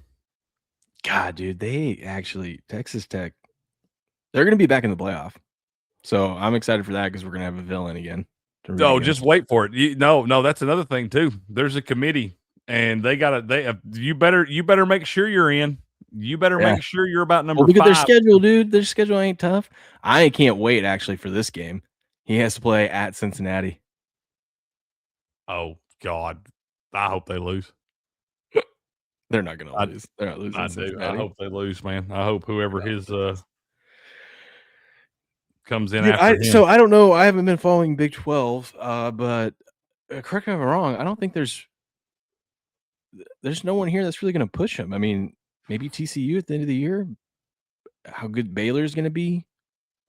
God, dude, Texas Tech, they're going to be back in the playoff. So I'm excited for that because we're going to have a villain again. Just wait for it. No, that's another thing too. There's a committee, and you better make sure you're in. You better make sure you're about number 5. Look at their schedule, dude. Their schedule ain't tough. I can't wait actually for this game. He has to play at Cincinnati. Oh God, I hope they lose. They're not going to lose. They're not losing. I do. I hope they lose, man. I hope whoever his comes in after him. So I don't know. I haven't been following Big 12, but correct me if I'm wrong. I don't think there's no one here that's really going to push him. I mean, maybe TCU at the end of the year. How good Baylor's going to be?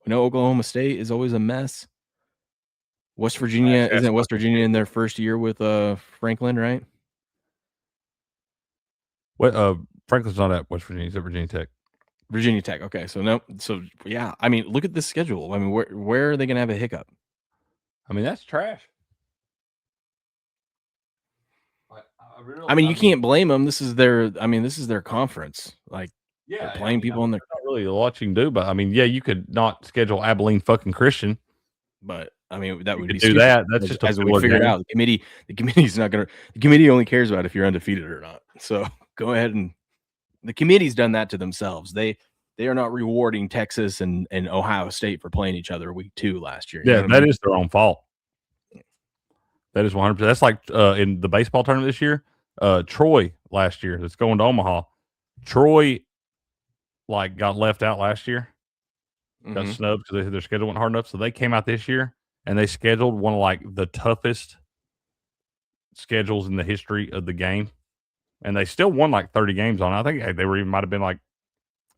We know Oklahoma State is always a mess. West Virginia, isn't West Virginia in their first year with Franklin, right? What Franklin's not at West Virginia, he's at Virginia Tech. Virginia Tech. Okay, so yeah. I mean, look at this schedule. I mean, where are they going to have a hiccup? I mean, that's trash. I mean, you can't blame them. This is their conference. Like, they're playing people in there. Not really a lot you can do, but I mean, yeah, you could not schedule Abilene fucking Christian. But I mean, that would be do stupid. that. That's just as we figured out. The committee's not gonna. The committee only cares about if you're undefeated or not. So go ahead and the committee's done that to themselves. They are not rewarding Texas and Ohio State for playing each other week 2 last year. Yeah, that is their own fault. That is 100%. That's like in the baseball tournament this year. Troy last year that's going to Omaha. Troy got left out last year. Got snubbed because their schedule went hard enough. So they came out this year and they scheduled one of the toughest schedules in the history of the game. And they still won 30 games on it. I think they might have been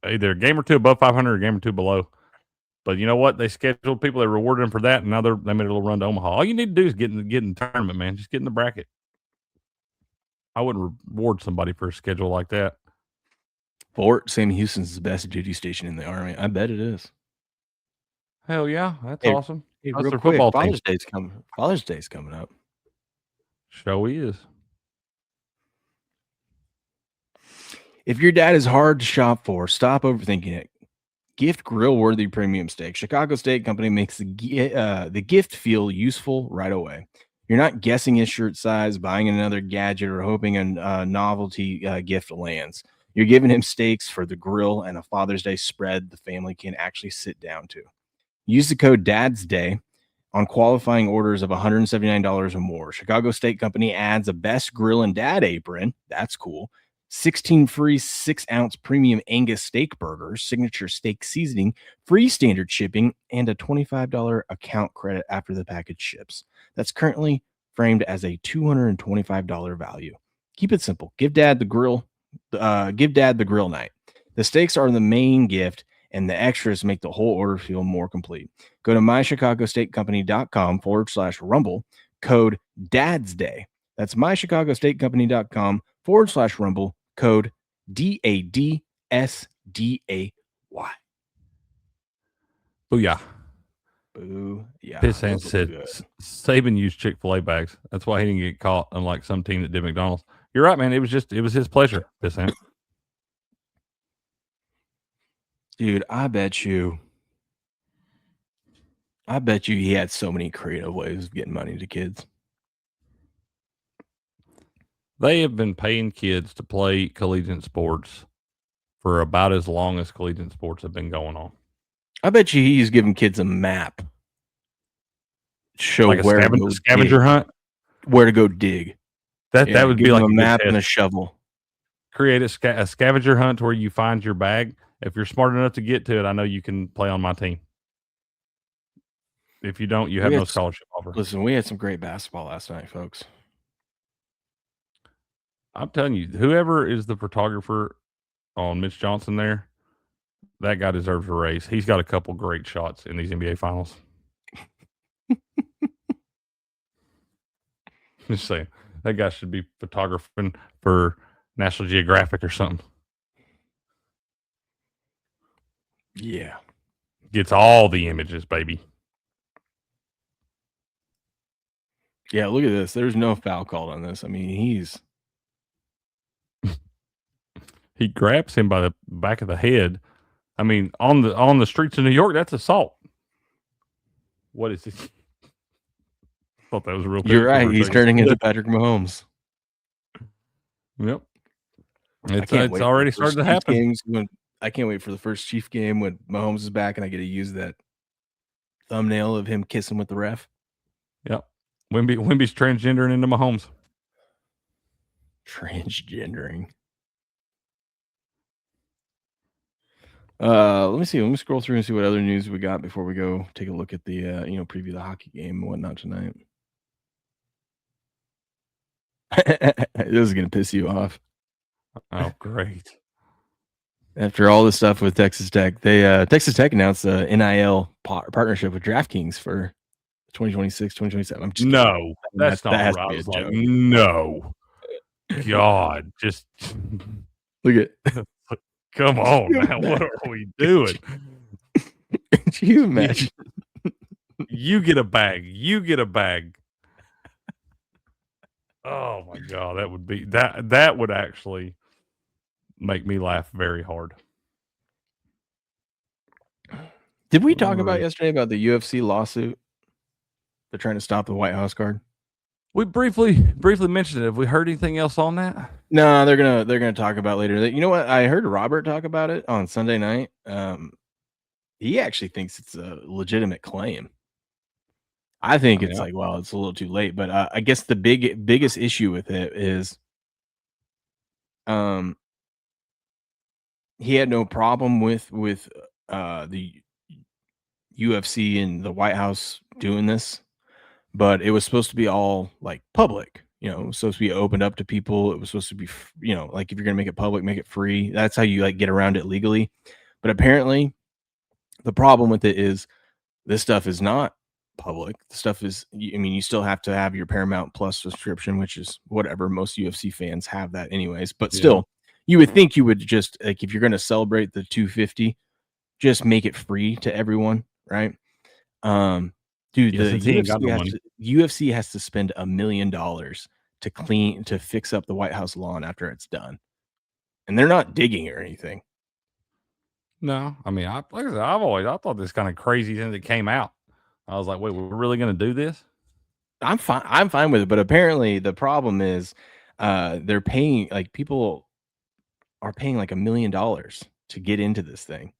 either a game or 2 above 500 or a game or 2 below. But you know what? They scheduled people. They rewarded them for that. And now they made a little run to Omaha. All you need to do is get in the tournament, man. Just get in the bracket. I wouldn't reward somebody for a schedule like that. Fort Sam Houston's the best duty station in the Army. I bet it is. Hell yeah, that's awesome. Hey, that's real their quick, football Father's team. Day's coming up. Show he is. If your dad is hard to shop for, stop overthinking it. Gift grill-worthy premium steak. Chicago Steak Company makes the gift feel useful right away. You're not guessing his shirt size, buying another gadget, or hoping a novelty gift lands. You're giving him steaks for the grill and a Father's Day spread the family can actually sit down to. Use the code Dad's Day on qualifying orders of $179 or more. Chicago Steak Company adds a best grill and dad apron. That's cool. 16 free 6-ounce premium Angus steak burgers, signature steak seasoning, free standard shipping, and a $25 account credit after the package ships. That's currently framed as a $225 value. Keep it simple. Give dad the grill night. The steaks are the main gift, and the extras make the whole order feel more complete. Go to mychicagostatecompany.com/rumble, code Dad's Day. That's mychicagostatecompany.com/rumble, code DADSDAY. Booyah. Boo. Yeah. Piss those Hands look said good. Saban used Chick-fil-A bags. That's why he didn't get caught, unlike some team that did McDonald's. You're right, man. It was his pleasure, Piss Hands. Dude, I bet you he had so many creative ways of getting money to kids. They have been paying kids to play collegiate sports for about as long as collegiate sports have been going on. I bet you he's giving kids a map. Show Like where to a go scavenger hunt. Where to go dig. That would give be them like a a map good and a test. shovel. Create a scavenger hunt where you find your bag. If you're smart enough to get to it, I know you can play on my team. If you don't, you have no scholarship offer. Listen, we had some great basketball last night, folks. I'm telling you, whoever is the photographer on Mitch Johnson there, that guy deserves a raise. He's got a couple great shots in these NBA finals. Just saying, that guy should be photographing for National Geographic or something. Yeah. Gets all the images, baby. Yeah, look at this. There's no foul called on this. I mean, he grabs him by the back of the head. I mean, on the streets of New York, that's assault. What is this? Thought that was a real. You're right. He's turning into Patrick Mahomes. Yep. It's already started to happen. I can't wait for the first Chief game when Mahomes is back and I get to use that thumbnail of him kissing with the ref. Yep. Wimby's transgendering into Mahomes. Transgendering. Let me see. Let me scroll through and see what other news we got before we go take a look at the preview the hockey game and whatnot tonight. This is gonna piss you off. Oh, great. After all this stuff with Texas Tech, Texas Tech announced a NIL partnership with DraftKings for 2026, 2027. I'm just no, that's not right. I was like, no. God, just look at. Come on now. What are we doing? Can you imagine? You get a bag. You get a bag. Oh my God, that would be that would actually make me laugh very hard. Did we talk about yesterday about the UFC lawsuit? They're trying to stop the White House card. We briefly mentioned it. Have we heard anything else on that? No, they're gonna talk about later. You know what? I heard Robert talk about it on Sunday night. He actually thinks it's a legitimate claim. I think it's like, well, it's a little too late. But I guess the biggest issue with it is, he had no problem with the UFC and the White House doing this, but it was supposed to be all like public. It was supposed to be opened up to people. It was supposed to be, like if you're gonna make it public, make it free. That's how you like get around it legally. But apparently, the problem with it is this stuff is not public. The stuff is, you still have to have your Paramount Plus subscription, which is whatever. Most UFC fans have that anyways. But still, you would think you would just like if you're going to celebrate the 250, just make it free to everyone, right? Dude, the UFC has to spend $1 million to fix up the White House lawn after it's done, and they're not digging or anything. No, I mean, I thought this kind of crazy since it came out. I was like, wait, we're really going to do this? I'm fine. I'm fine with it, but apparently the problem is, they're paying like people are paying like $1 million to get into this thing.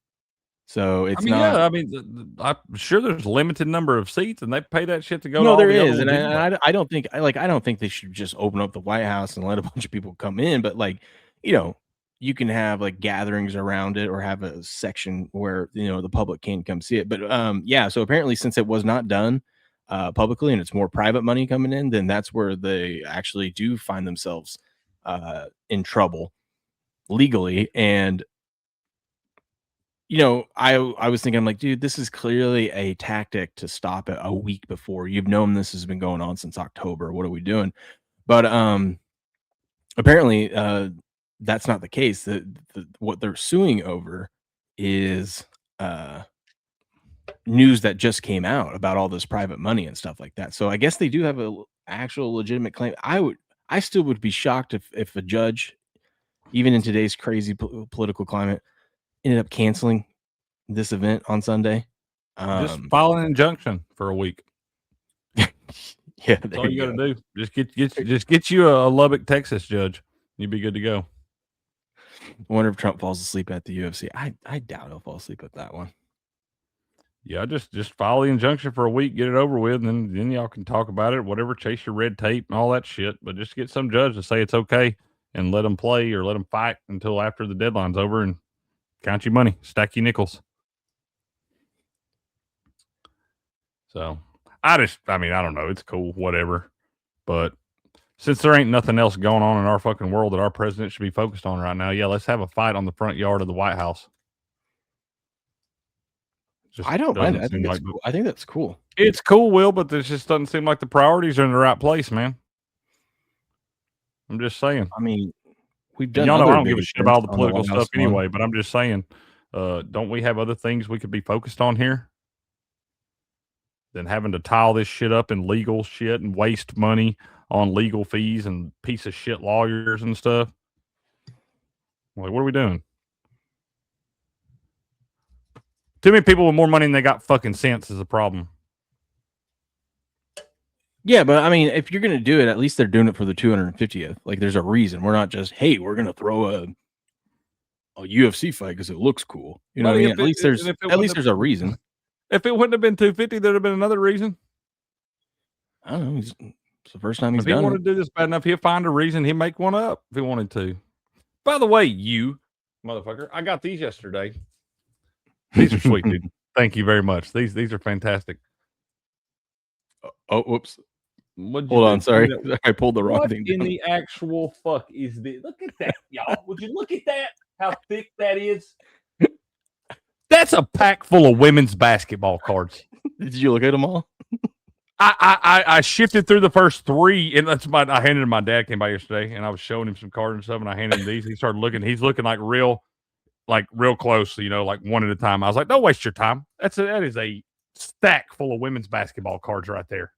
So I it's mean, not. yeah, I mean, I'm sure there's a limited number of seats, and they pay that shit to go to No, all there the other is, and ones anyway. I don't think I don't think they should just open up the White House and let a bunch of people come in, but like, you know, you can have like gatherings around it or have a section where, the public can't come see it. But yeah, so apparently since it was not done publicly and it's more private money coming in, then that's where they actually do find themselves in trouble legally. And I was thinking, I'm like, dude, this is clearly a tactic to stop it a week before. You've known this has been going on since October. What are we doing? But apparently that's not the case. What they're suing over is news that just came out about all this private money and stuff like that. So I guess they do have a actual legitimate claim. I still would be shocked if a judge, even in today's crazy political climate, ended up canceling this event on Sunday. Just file an injunction for a week. Yeah, That's all you got to do. Just get you a Lubbock, Texas judge. You'd be good to go. I wonder if Trump falls asleep at the UFC. I doubt he'll fall asleep at that one. Yeah, just file the injunction for a week, get it over with, and then y'all can talk about it, whatever, chase your red tape and all that shit. But just get some judge to say it's okay and let them play or let them fight until after the deadline's over and count your money, stack your nickels. So I don't know. It's cool, whatever. But since there ain't nothing else going on in our fucking world that our president should be focused on right now, yeah, let's have a fight on the front yard of the White House. I don't mind it. I think cool. I think that's cool. It's cool, Will, but this just doesn't seem like the priorities are in the right place, man. I'm just saying. I mean, we've done. Y'all know I don't give a shit about all the political stuff anyway, but I'm just saying, don't we have other things we could be focused on here than having to tie all this shit up in legal shit and waste money on legal fees and piece of shit lawyers and stuff? Like, what are we doing? Too many people with more money than they got fucking sense is a problem. Yeah, but I mean, if you're gonna do it, at least they're doing it for the 250th. Like, there's a reason. We're not just, hey, we're gonna throw a UFC fight because it looks cool. You know what I mean? At least there's a reason. If it wouldn't have been 250, there'd have been another reason. I don't know. It's the first time he's done it. If he wanted to do this bad enough, he'll find a reason. He'd make one up if he wanted to. By the way, you motherfucker, I got these yesterday. These are sweet, dude. Thank you very much. These are fantastic. Oh, whoops. Hold on, sorry. I pulled the wrong thing down. What in the actual fuck is this? Look at that, y'all. Would you look at that? How thick that is? That's a pack full of women's basketball cards. Did you look at them all? I shifted through the first three, and I handed them. My dad came by yesterday, and I was showing him some cards and stuff, and I handed him these. He started looking. He's looking like real close, like one at a time. I was like, don't waste your time. That is a stack full of women's basketball cards right there.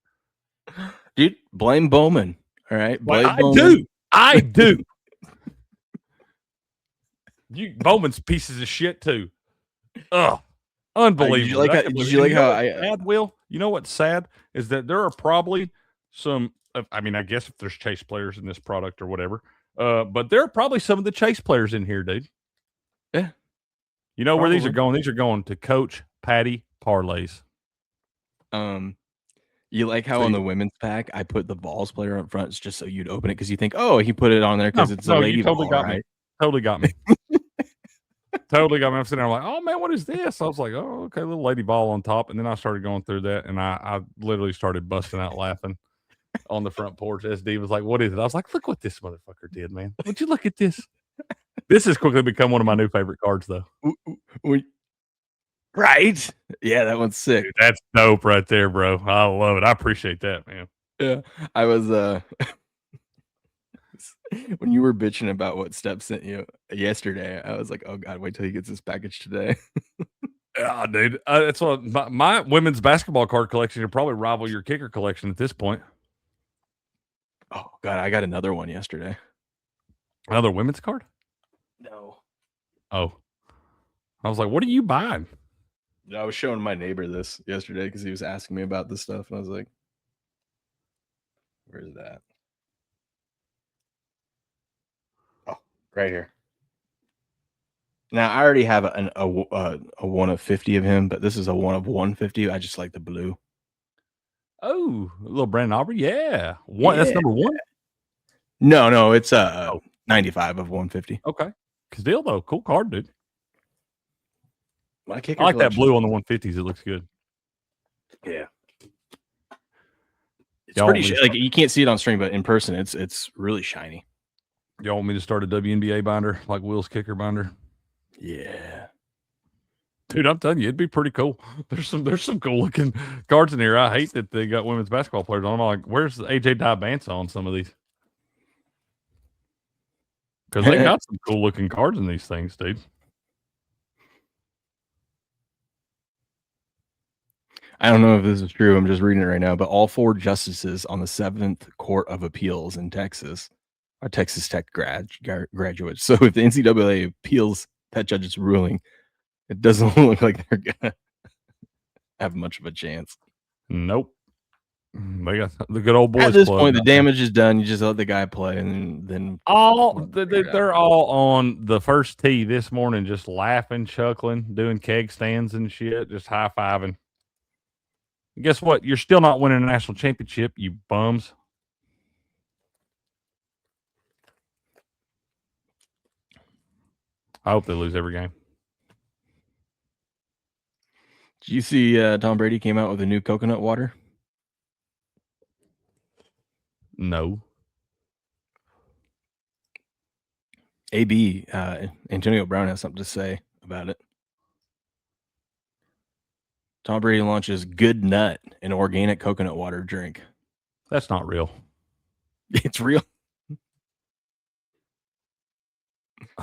Dude, blame Bowman. All right. I do. Bowman's pieces of shit too. Ugh. Unbelievable. Did you like how sad, Will? You know what's sad is that there are probably some, I guess if there's Chase players in this product or whatever, but there are probably some of the Chase players in here, dude. Yeah. You know where these are going? These are going to Coach Patty Parlays. You like how on the women's pack I put the Vols player up front just so you'd open it because you think, oh, he put it on there because it's a lady totally ball, got right? me. Totally got me. Totally got me. I'm sitting there like, oh man, what is this? I was like, oh, okay, little lady ball on top. And then I started going through that and I literally started busting out laughing on the front porch. SD was like, what is it? I was like, look what this motherfucker did, man. Would you look at this? This has quickly become one of my new favorite cards, though. Right? Yeah, that one's sick. Dude, that's dope right there, bro. I love it. I appreciate that, man. Yeah. I was when you were bitching about what Steph sent you yesterday, I was like, oh God, wait till he gets this package today. Yeah, dude. That's what my women's basketball card collection will probably rival your kicker collection at this point. Oh God, I got another one yesterday. Another women's card? No. Oh. I was like, what are you buying? I was showing my neighbor this yesterday because he was asking me about this stuff. And I was like, Where's that? Oh, right here. Now I already have a 1 of 50 of him, but this is a 1 of 150. I just like the blue. Oh, a little Brandon Aubrey. Yeah. That's number 1? No, it's 95 of 150. Okay. Still, though, cool card, dude. My kicker I like that collection. blue on the 150s. It looks good. Yeah. It's Y'all pretty want me to like you can't see it on stream, but in person it's really shiny. Y'all want me to start a WNBA binder like Will's kicker binder? Yeah. Dude, I'm telling you, it'd be pretty cool. There's some cool looking cards in here. I hate that they got women's basketball players on them. I'm like, where's the AJ Dybance on some of these? Because they got some cool looking cards in these things, dude. I don't know if this is true. I'm just reading it right now, but all 4 justices on the 7th Court of Appeals in Texas are Texas Tech graduates. So if the NCAA appeals that judge's ruling, it doesn't look like they're gonna have much of a chance. Nope. They got the good old boys. At this club point, the out there. damage is done. You just let the guy play, and then they're all on the first tee this morning, just laughing, chuckling, doing keg stands and shit, just high fiving. Guess what? You're still not winning a national championship, you bums. I hope they lose every game. Did you see Tom Brady came out with a new coconut water? No. AB Antonio Brown has something to say about it. Tom Brady launches Good Nut, an organic coconut water drink. That's not real. It's real.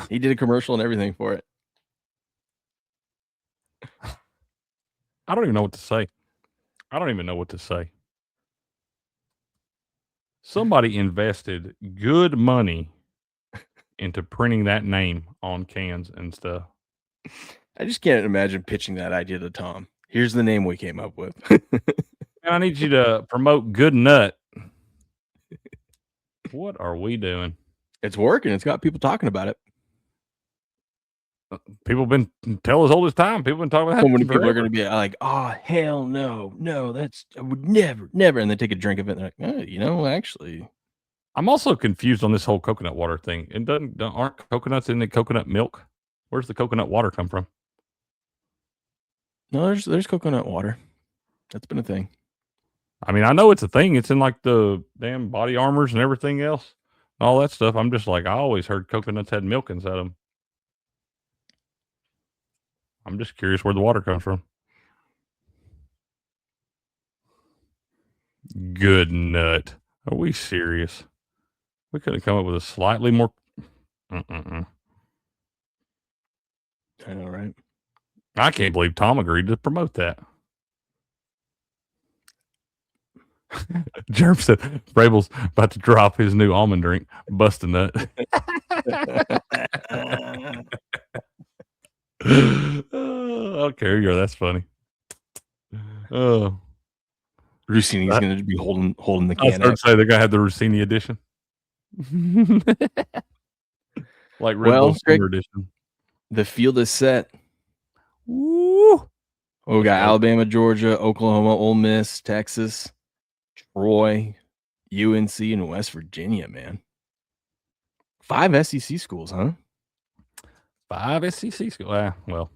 He did a commercial and everything for it. I don't even know what to say. I don't even know what to say. Somebody invested good money into printing that name on cans and stuff. I just can't imagine pitching that idea to Tom. Here's the name we came up with. And I need you to promote Good Nut. What are we doing? It's working. It's got people talking about it. People been tell us all this time. People been talking about So that many people are forever. going to be like, "Oh hell no, that's I would never," and they take a drink of it. And they're like, actually, I'm also confused on this whole coconut water thing. And aren't coconuts in the coconut milk? Where's the coconut water come from? no, there's coconut water. That's been a thing. I mean, I know it's a thing. It's in like the damn body armors and everything else, all that stuff. I'm just like, I always heard coconuts had milk inside them. I'm just curious where the water comes from. Good Nut. Are we serious? We could have come up with a slightly more. I know, right? I can't believe Tom agreed to promote that. Jerm said Vrabel's about to drop his new almond drink, Bust a Nut. Okay, that's funny. Oh, Rossini's going to be holding the I was can about up. to say the guy had the Rossini edition, like Red Well, Bull Summer edition. The field is set. Woo! We got Alabama, Georgia, Oklahoma, Ole Miss, Texas, Troy, UNC, and West Virginia, man. 5 SEC schools, huh? 5 SEC schools. Well,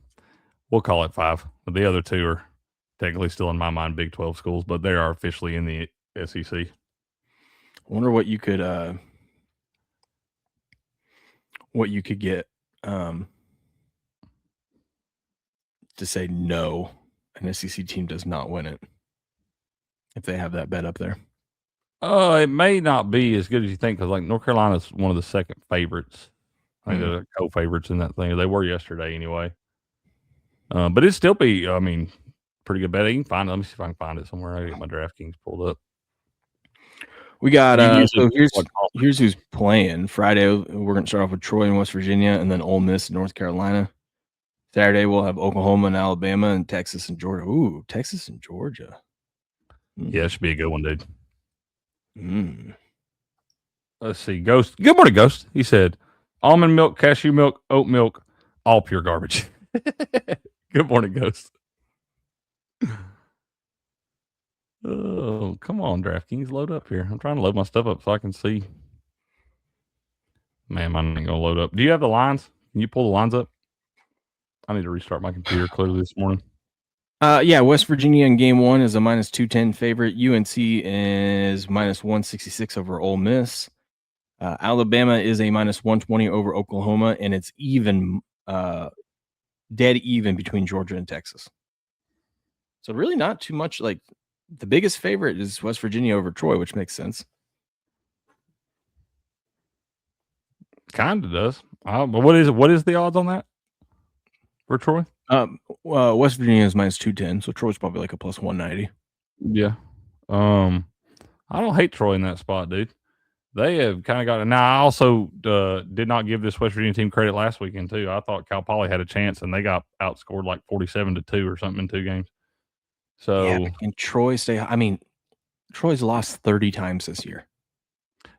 we'll call it 5. The other 2 are technically still in my mind Big 12 schools, but they are officially in the SEC. I wonder what you could get to say no, an SEC team does not win it if they have that bet up there. It may not be as good as you think because, like, North Carolina's one of the second favorites. I think they're co-favorites in that thing. They were yesterday anyway. But it'd still be, I mean, pretty good bet. You can find it. Let me see if I can find it somewhere. I get my DraftKings pulled up. We got so here's who's playing. Friday, we're going to start off with Troy and West Virginia, and then Ole Miss and North Carolina. Saturday, we'll have Oklahoma and Alabama, and Texas and Georgia. Ooh, Texas and Georgia. Yeah, it should be a good one, dude. Let's see. Ghost. Good morning, Ghost. He said, almond milk, cashew milk, oat milk, all pure garbage. Good morning, Ghost. Oh, come on, DraftKings, load up here. I'm trying to load my stuff up so I can see. Man, mine ain't gonna load up. Do you have the lines? Can you pull the lines up? I need to restart my computer clearly this morning. Yeah, West Virginia in game 1 is a minus 210 favorite. UNC is minus 166 over Ole Miss. Alabama is a minus 120 over Oklahoma, and it's even, dead even between Georgia and Texas. So really not too much. Like the biggest favorite is West Virginia over Troy, which makes sense. Kind of does. But what is it? What is the odds on that for Troy? West Virginia is minus 210, so Troy's probably like a plus 190. Yeah. I don't hate Troy in that spot, dude. They have kind of got it. Now, I also did not give this West Virginia team credit last weekend, too. I thought Cal Poly had a chance, and they got outscored like 47-2 or something in 2 games. So, yeah, but can Troy stay? I mean, Troy's lost 30 times this year.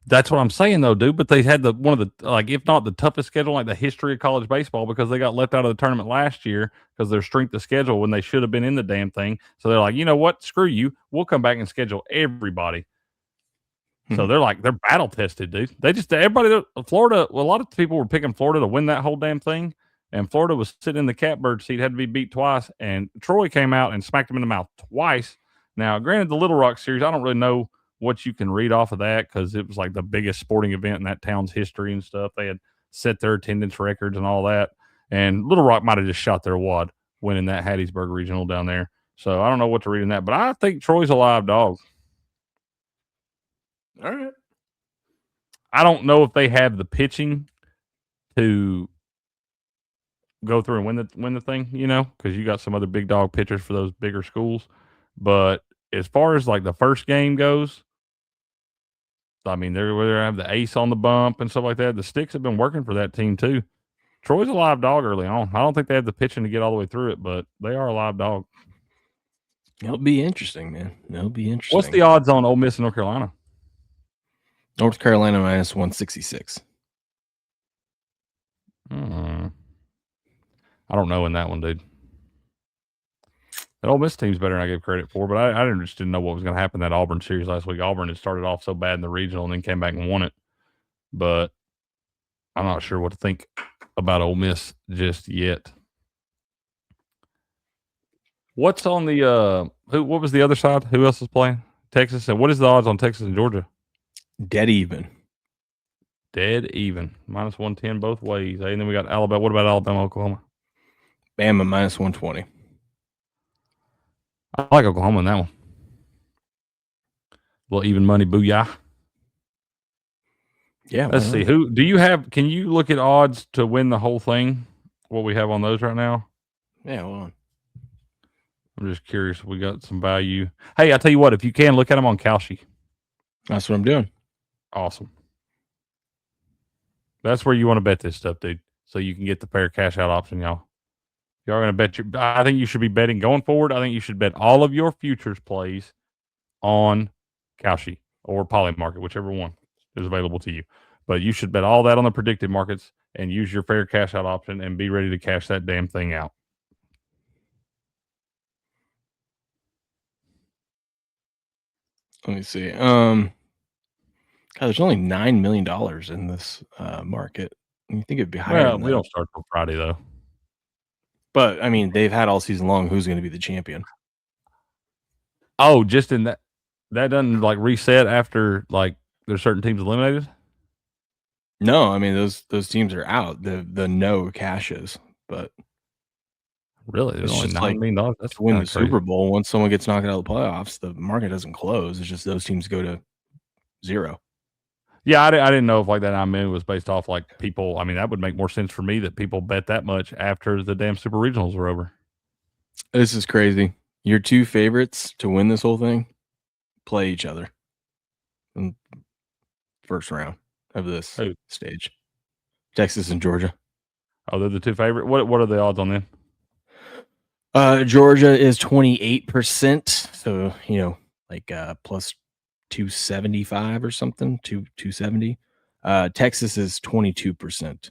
That's what I'm saying, though, dude. But they had one of the, like, if not the toughest schedule, like the history of college baseball, because they got left out of the tournament last year because their strength of schedule when they should have been in the damn thing. So they're like, you know what? Screw you. We'll come back and schedule everybody. So they're battle tested, dude. Florida, well, a lot of people were picking Florida to win that whole damn thing. And Florida was sitting in the catbird seat, had to be beat twice. And Troy came out and smacked them in the mouth twice. Now, granted, the Little Rock series, I don't really know what you can read off of that because it was like the biggest sporting event in that town's history and stuff. They had set their attendance records and all that. And Little Rock might have just shot their wad winning that Hattiesburg Regional down there. So I don't know what to read in that. But I think Troy's a live dog. All right. I don't know if they have the pitching to go through and win the thing, because you got some other big dog pitchers for those bigger schools. But as far as like the first game goes, I mean, they're going to have the ace on the bump and stuff like that. The sticks have been working for that team too. Troy's a live dog early on. I don't think they have the pitching to get all the way through it, but they are a live dog. It'll be interesting, man. It'll be interesting. What's the odds on Ole Miss and North Carolina? North Carolina minus 166. I don't know in that one, dude. That Ole Miss team's better than I gave credit for, but I just didn't know what was going to happen in that Auburn series last week. Auburn had started off so bad in the regional and then came back and won it. But I'm not sure what to think about Ole Miss just yet. What's on the what was the other side? Who else is playing? Texas. And what is the odds on Texas and Georgia? Dead even. Dead even. Minus 110 both ways. And then we got Alabama. What about Alabama, Oklahoma? Bama minus 120. I like Oklahoma in that one. Well, even money, booyah. Yeah. Let's see. Who do you have? Can you look at odds to win the whole thing? What we have on those right now? Yeah, hold on. I'm just curious if we got some value. Hey, I'll tell you what, if you can, look at them on Kalshi. That's what I'm doing. Awesome. That's where you want to bet this stuff, dude. So you can get the fair cash out option, y'all. Y'all are going to bet I think you should be betting going forward. I think you should bet all of your futures plays on Kalshi or Polymarket, whichever one is available to you. But you should bet all that on the predicted markets and use your fair cash out option and be ready to cash that damn thing out. Let me see. God, there's only $9 million in this market. You think it'd be higher? Well, than we don't start till Friday though. But I mean, they've had all season long. Who's going to be the champion? Oh, just in that doesn't like reset after like there's certain teams eliminated. No, I mean those teams are out. The no cashes, but really, there's it's only just $9 million. That's to win the crazy. Super Bowl. Once someone gets knocked out of the playoffs, the market doesn't close. It's just those teams go to zero. Yeah, I didn't know if like that $9 million was based off like people. I mean, that would make more sense for me that people bet that much after the damn Super Regionals were over. This is crazy. Your two favorites to win this whole thing play each other in first round of this stage. Texas and Georgia. Oh, they're the two favorite. What are the odds on them? Georgia is 28%. So, like plus 275 or something, 270. Texas is 22%.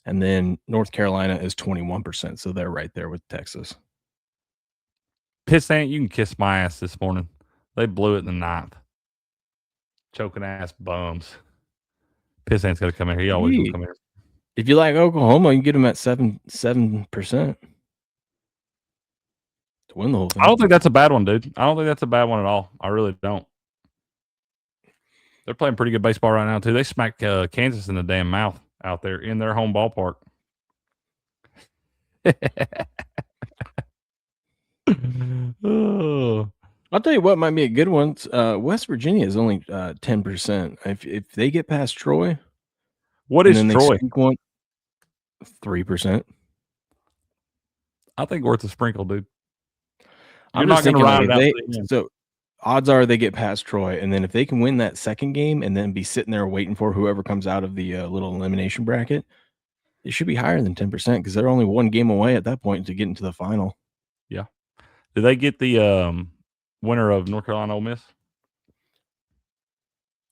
And then North Carolina is 21%. So they're right there with Texas. Pissant, you can kiss my ass this morning. They blew it in the ninth. Choking ass bums. Pissant's got to come in here. He always going to come here. If you like Oklahoma, you can get them at 7% to win the whole thing. I don't think that's a bad one, dude. I don't think that's a bad one at all. I really don't. They're playing pretty good baseball right now, too. They smacked Kansas in the damn mouth out there in their home ballpark. Oh. I'll tell you what might be a good one. West Virginia is only 10%. If they get past Troy, what is Troy? 3%. I think worth a sprinkle, dude. I'm not going to ride it out. So odds are they get past Troy, and then if they can win that second game and then be sitting there waiting for whoever comes out of the little elimination bracket, it should be higher than 10% because they're only one game away at that point to get into the final. Yeah. Did they get the winner of North Carolina Ole Miss?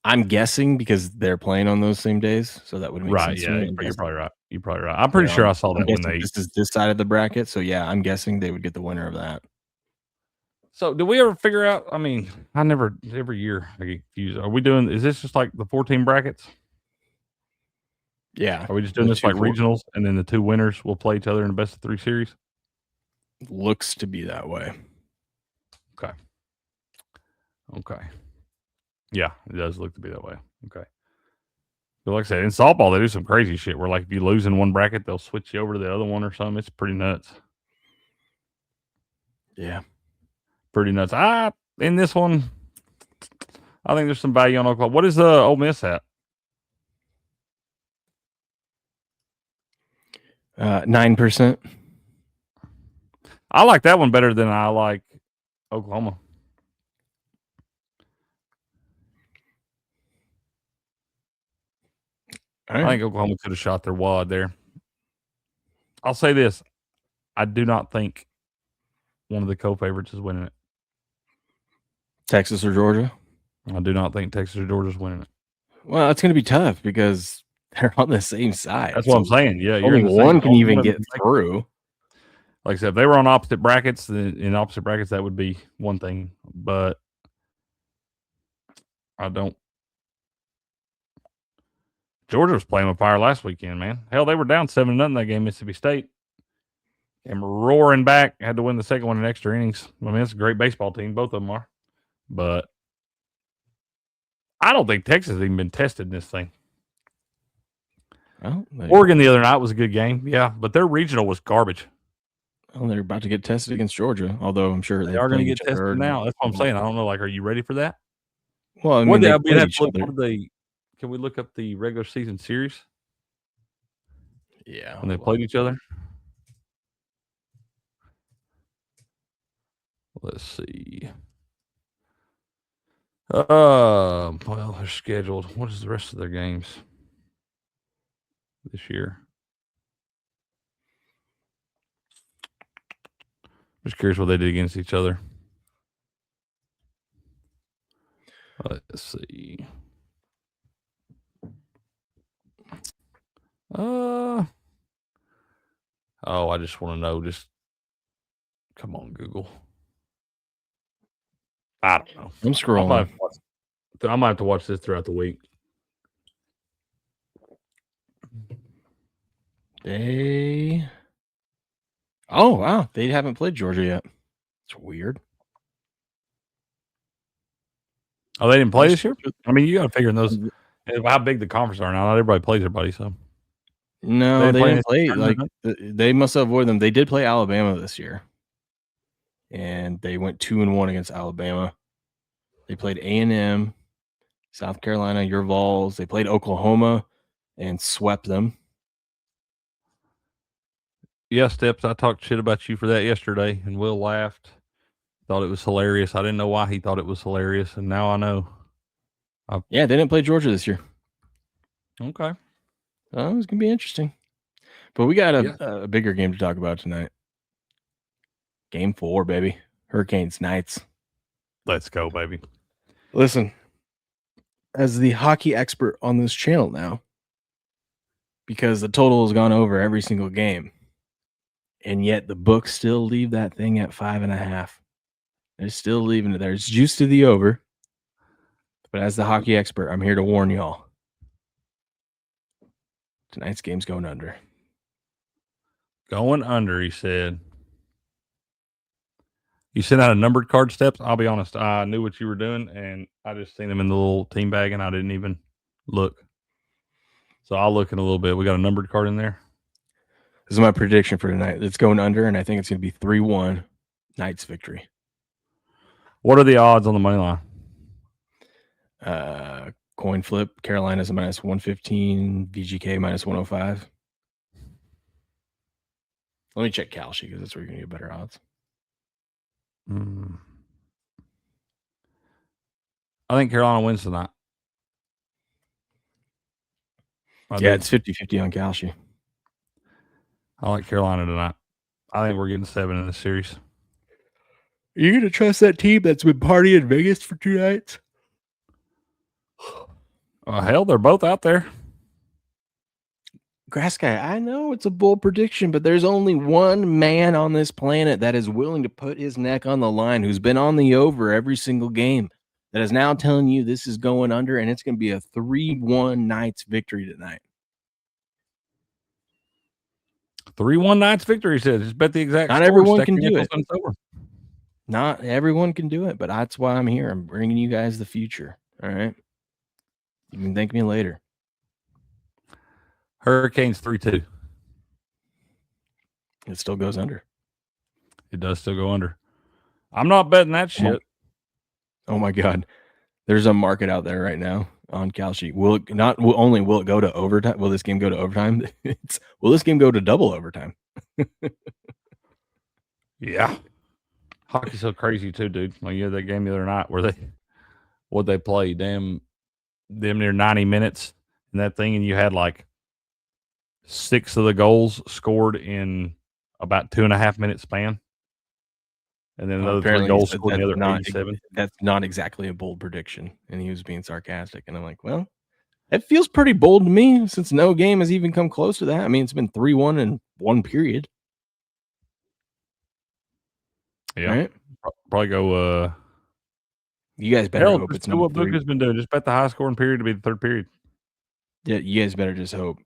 I'm guessing because they're playing on those same days, so that would make sense. Yeah, you're probably right. You're probably right. I'm pretty sure I saw that when this is this side of the bracket, so yeah, I'm guessing they would get the winner of that. So, did we ever figure out? I mean, every year I get confused. Are we doing? Is this just like the 14 brackets? Yeah. Are we just doing this like regionals, and then the two winners will play each other in the best of 3 series? Looks to be that way. Okay. Yeah, it does look to be that way. Okay. But like I said, in softball, they do some crazy shit where, like, if you lose in one bracket, they'll switch you over to the other one or something. It's pretty nuts. Yeah. Pretty nuts. In this one, I think there's some value on Oklahoma. What is Ole Miss at? 9%. I like that one better than I like Oklahoma. I think Oklahoma could have shot their wad there. I'll say this. I do not think one of the co-favorites is winning it. Texas or Georgia? I do not think Texas or Georgia is winning it. Well, it's going to be tough because they're on the same side. That's what I'm saying. Yeah, only one can even get through. Like I said, if they were on opposite brackets, in opposite brackets, that would be one thing. But I don't. Georgia was playing with fire last weekend, man. Hell, they were down 7-0 that game, Mississippi State. And roaring back, had to win the second one in extra innings. I mean, it's a great baseball team. Both of them are. But I don't think Texas has even been tested in this thing. Well, Oregon the other night was a good game. Yeah, but their regional was garbage. Well, they're about to get tested against Georgia, although I'm sure they are going to get tested now. That's what I'm saying. I don't know. Like, are you ready for that? Well, I mean, can we look up the regular season series? Yeah. When they played each other? Let's see. Well, they're scheduled. What is the rest of their games this year? Just curious what they did against each other. Let's see. I just want to know. Just come on, Google. I don't know. I'm scrolling. I might have to watch this throughout the week. Oh, wow. They haven't played Georgia yet. It's weird. Oh, they didn't play this year? I mean, you got to figure in those how big the conference are now. Not everybody plays everybody, so. No, they didn't play. Like, they must have avoided them. They did play Alabama this year. And they went 2-1 against Alabama. They played A&M, South Carolina, your Vols. They played Oklahoma and swept them. Yeah, Steps, I talked shit about you for that yesterday, and Will laughed. Thought it was hilarious. I didn't know why he thought it was hilarious, and now I know. Yeah, they didn't play Georgia this year. Okay. It's going to be interesting. But we got a bigger game to talk about tonight. Game 4, baby. Hurricanes, Knights. Let's go, baby. Listen, as the hockey expert on this channel now, because the total has gone over every single game, and yet the books still leave that thing at 5.5. They're still leaving it there. It's juice to the over. But as the hockey expert, I'm here to warn y'all. Tonight's game's going under. Going under, he said. You sent out a numbered card, Steps. I'll be honest. I knew what you were doing, and I just seen them in the little team bag, and I didn't even look. So I'll look in a little bit. We got a numbered card in there. This is my prediction for tonight. It's going under, and I think it's going to be 3-1 Knights victory. What are the odds on the money line? Coin flip. Carolina's a minus 115. VGK minus 105. Let me check Kalshi because that's where you're going to get better odds. I think Carolina wins tonight. It's 50-50 on Kalshi. I like Carolina tonight. I think we're getting 7 in this series. Are you going to trust that team that's been partying in Vegas for 2 nights? Hell, they're both out there. Grass guy, I know it's a bold prediction, but there's only one man on this planet that is willing to put his neck on the line, who's been on the over every single game, that is now telling you this is going under, and it's going to be a 3-1 Knights victory tonight. 3-1 Knights victory, says. Just bet the exact Not score. everyone can do it. Over. Not everyone can do it, but that's why I'm here. I'm bringing you guys the future. All right. You can thank me later. Hurricanes 3-2. It still goes under. It does still go under. I'm not betting that shit. Oh my God. There's a market out there right now on Kalshi. Will it go to overtime? Will this game go to overtime? Will this game go to double overtime? Yeah. Hockey's so crazy too, dude. Like you had that game the other night where they play damn near 90 minutes in that thing, and you had like 6 of the goals scored in about 2.5 minute span. And then another 3 goals scored in the other 87. That's not exactly a bold prediction. And he was being sarcastic. And I'm like, well, it feels pretty bold to me since no game has even come close to that. I mean, it's been 3-1 in one period. Yeah. Right? Probably go you guys better hope it's what Book has been doing. Just bet the high scoring period to be the third period. Yeah, you guys better just hope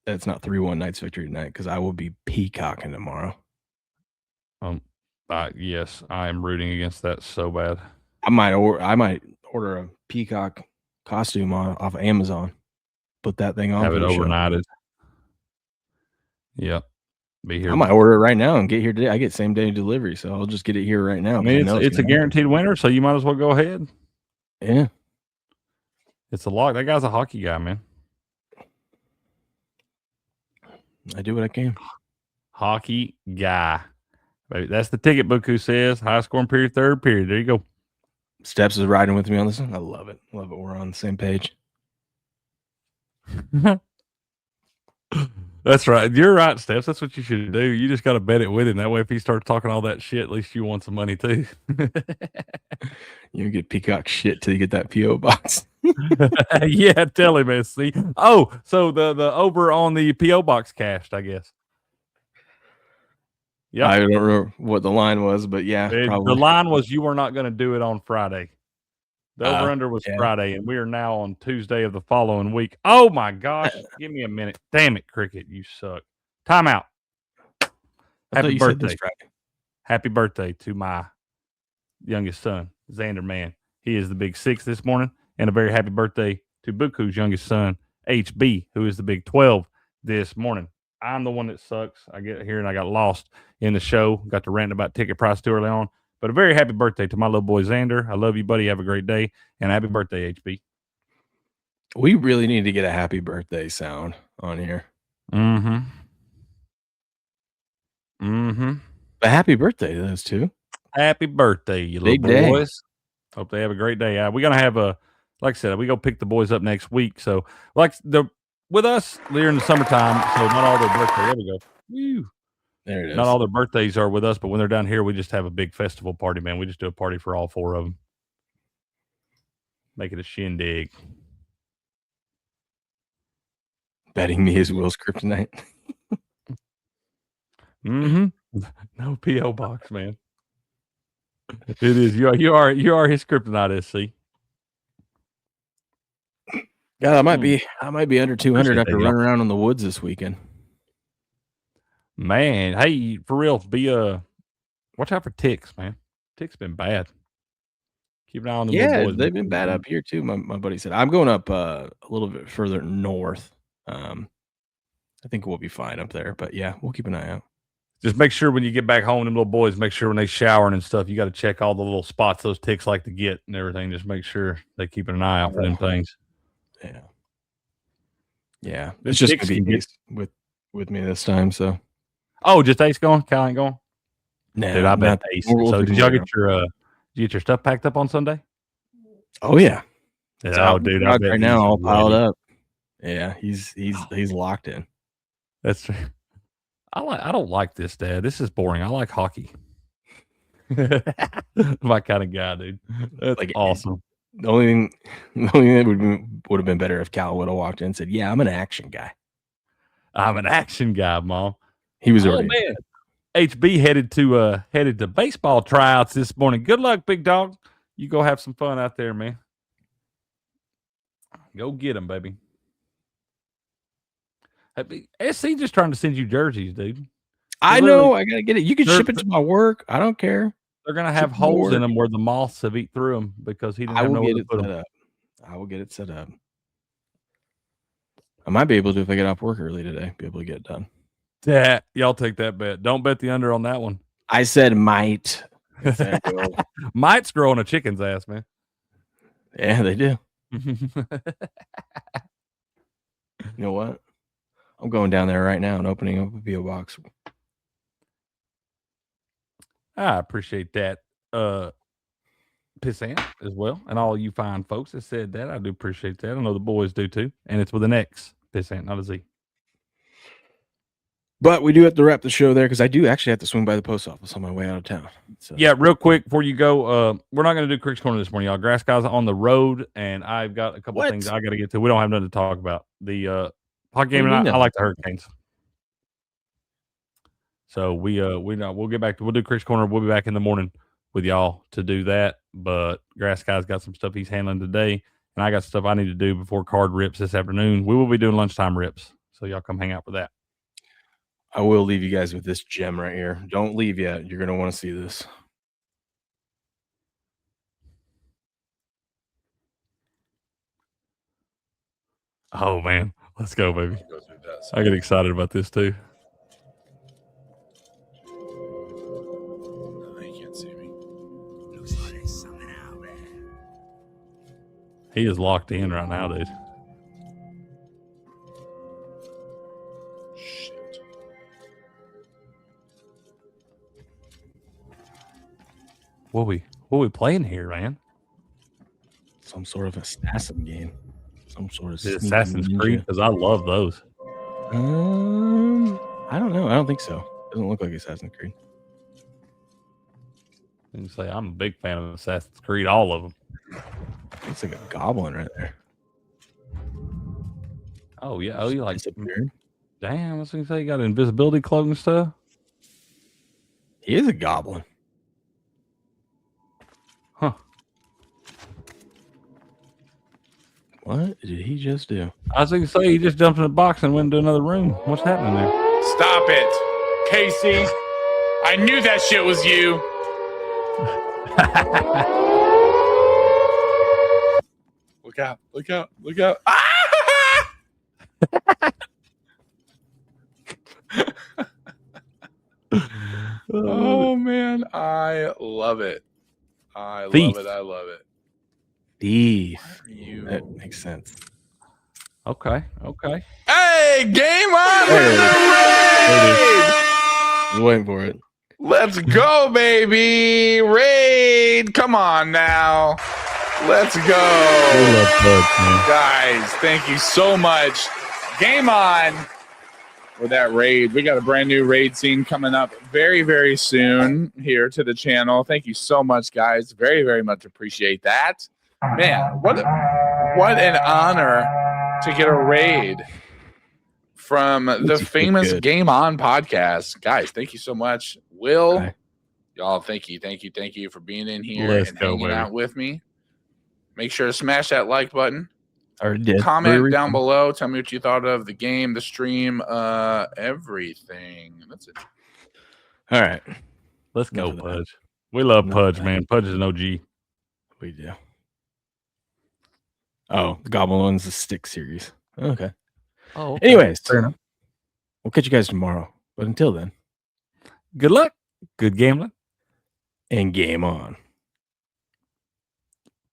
that it's not 3-1 Knights victory tonight, because I will be peacocking tomorrow. Yes, I am rooting against that so bad. I might order a peacock costume off of Amazon. Put that thing on. Have it overnighted. Yep. Be here. I might order it right now and get here today. I get same day delivery, so I'll just get it here right now. I mean, it's a guaranteed winner, so you might as well go ahead. Yeah. It's a lock. That guy's a hockey guy, man. I do what I can. Hockey guy. Baby, that's the ticket book who says high scoring period, third period. There you go. Steps is riding with me on this one. I love it. Love it. We're on the same page. That's right. You're right, Steps. That's what you should do. You just got to bet it with him. That way, if he starts talking all that shit, at least you want some money too. You get peacock shit till you get that P.O. box. Yeah, tell him, SC. Oh, so the over on the P.O. box cashed, I guess. Yeah, I don't remember what the line was, but yeah, probably. The line was you were not going to do it on Friday. The over-under was Friday, and we are now on Tuesday of the following week. Oh, my gosh. Give me a minute. Damn it, Cricket. You suck. Timeout. Happy birthday. Happy birthday to my youngest son, Xander Mann. He is the big 6 this morning. And a very happy birthday to Buku's youngest son, HB, who is the big 12 this morning. I'm the one that sucks. I get here and I got lost in the show. Got to rant about ticket price too early on. But a very happy birthday to my little boy, Xander. I love you, buddy. Have a great day. And happy birthday, HB. We really need to get a happy birthday sound on here. Mm-hmm. Mm-hmm. But happy birthday to those two. Happy birthday, you Big little boys. Day. Hope they have a great day. We're going to have like I said, we go pick the boys up next week. So, with us, they're in the summertime, so not all their birthdays. There we go. Woo. There it is. Not all their birthdays are with us, but when they're down here, we just have a big festival party, man. We just do a party for all 4 of them. Make it a shindig. Betting me is Will's kryptonite. Mm-hmm. No P.O. box, man. It is. You are his kryptonite, SC. God, I might be under 200 Appreciate after that, running around in the woods this weekend. Man, hey, for real, watch out for ticks, man. Ticks been bad. Keep an eye on the little Yeah, boys. they've been bad up here too. My buddy said I'm going up a little bit further north. I think we'll be fine up there, but yeah, we'll keep an eye out. Just make sure when you get back home, them little boys, make sure when they showering and stuff, you got to check all the little spots those ticks like to get and everything. Just make sure they keeping an eye out for them things. Yeah. Yeah. It's just gonna be Ace with me this time, so. Oh, just Ace going? Cal ain't going? Nah, dude, I bet Ace. We'll So did y'all get your stuff packed up on Sunday? Oh yeah. Oh, dude, I bet right now all piled ready. up. Yeah, he's locked in. That's true. I don't like this, Dad. This is boring. I like hockey. My kind of guy, dude. That's like awesome. The only thing that would have been better if Cal would have walked in and said, "Yeah, I'm an action guy." I'm an action guy, Mom. He was already. Man. HB headed to baseball tryouts this morning. Good luck, big dog. You go have some fun out there, man. Go get them, baby. SC just trying to send you jerseys, dude. I know. I gotta get it. You can ship it to my work. I don't care. They're gonna have holes in them where the moths have eat through them because he didn't have nowhere to put them. I will get it set up. I might be able to if I get off work early today. Be able to get it done. Yeah, y'all take that bet. Don't bet the under on that one. I said might. Might's growing a chicken's ass, man. Yeah, they do. You know what? I'm going down there right now and opening up a PO box. I appreciate that, Pissant as well, and all you fine folks that said that. I do appreciate that. I know the boys do too, and it's with an X, Pissant, not a Z. But we do have to wrap the show there because I do actually have to swing by the post office on my way out of town. So. Yeah, real quick before you go, we're not going to do Crick's Corner this morning, y'all. Grass Guys on the road, and I've got a couple things I got to get to. We don't have nothing to talk about. The hockey game tonight, I like the Hurricanes. So we'll get back to we'll do Crick's Corner. We'll be back in the morning with y'all to do that. But Grass Guy's got some stuff he's handling today, and I got stuff I need to do before card rips this afternoon. We will be doing lunchtime rips, so y'all come hang out for that. I will leave you guys with this gem right here. Don't leave yet. You're going to want to see this. Oh, man. Let's go, baby. I get excited about this, too. Oh, you can't see me. Looks like there's something out there. He is locked in right now, dude. What we playing here, man? Some sort of assassin game. Some sort of Assassin's Creed, because I love those. I don't know. I don't think so. Doesn't look like Assassin's Creed. You can say I'm a big fan of Assassin's Creed, all of them. It's like a goblin right there. Oh yeah. Oh, you like disappeared? Damn, I was gonna say you got an invisibility cloak and stuff. He is a goblin. Huh. What did he just do? I was gonna say he just jumped in the box and went into another room. What's happening there? Stop it, Casey. I knew that shit was you. Look out, look out, look out. Ah! Oh, man. I love it. I love it. I love it. Thief. That makes sense. Okay. Okay. Hey, game on! There I was waiting for it. Let's go, baby. Raid. Come on now. Let's go. Guys, thank you so much. Game on for that raid. We got a brand new raid scene coming up very, very soon here to the channel. Thank you so much, guys. Very, very much appreciate that. Man, what an honor to get a raid from the famous Game On podcast. Guys, thank you so much. Will, y'all, thank you for being in here and hanging out with me. Make sure to smash that like button. Already did. Comment down below. Tell me what you thought of the game, the stream, everything. That's it. All right. Let's go, Pudge. We love Pudge, man. Pudge is an OG. We do. Oh, the Goblin one's the stick series. Okay. Oh, okay. Anyways, fair enough. We'll catch you guys tomorrow. But until then, good luck, good gambling, and game on.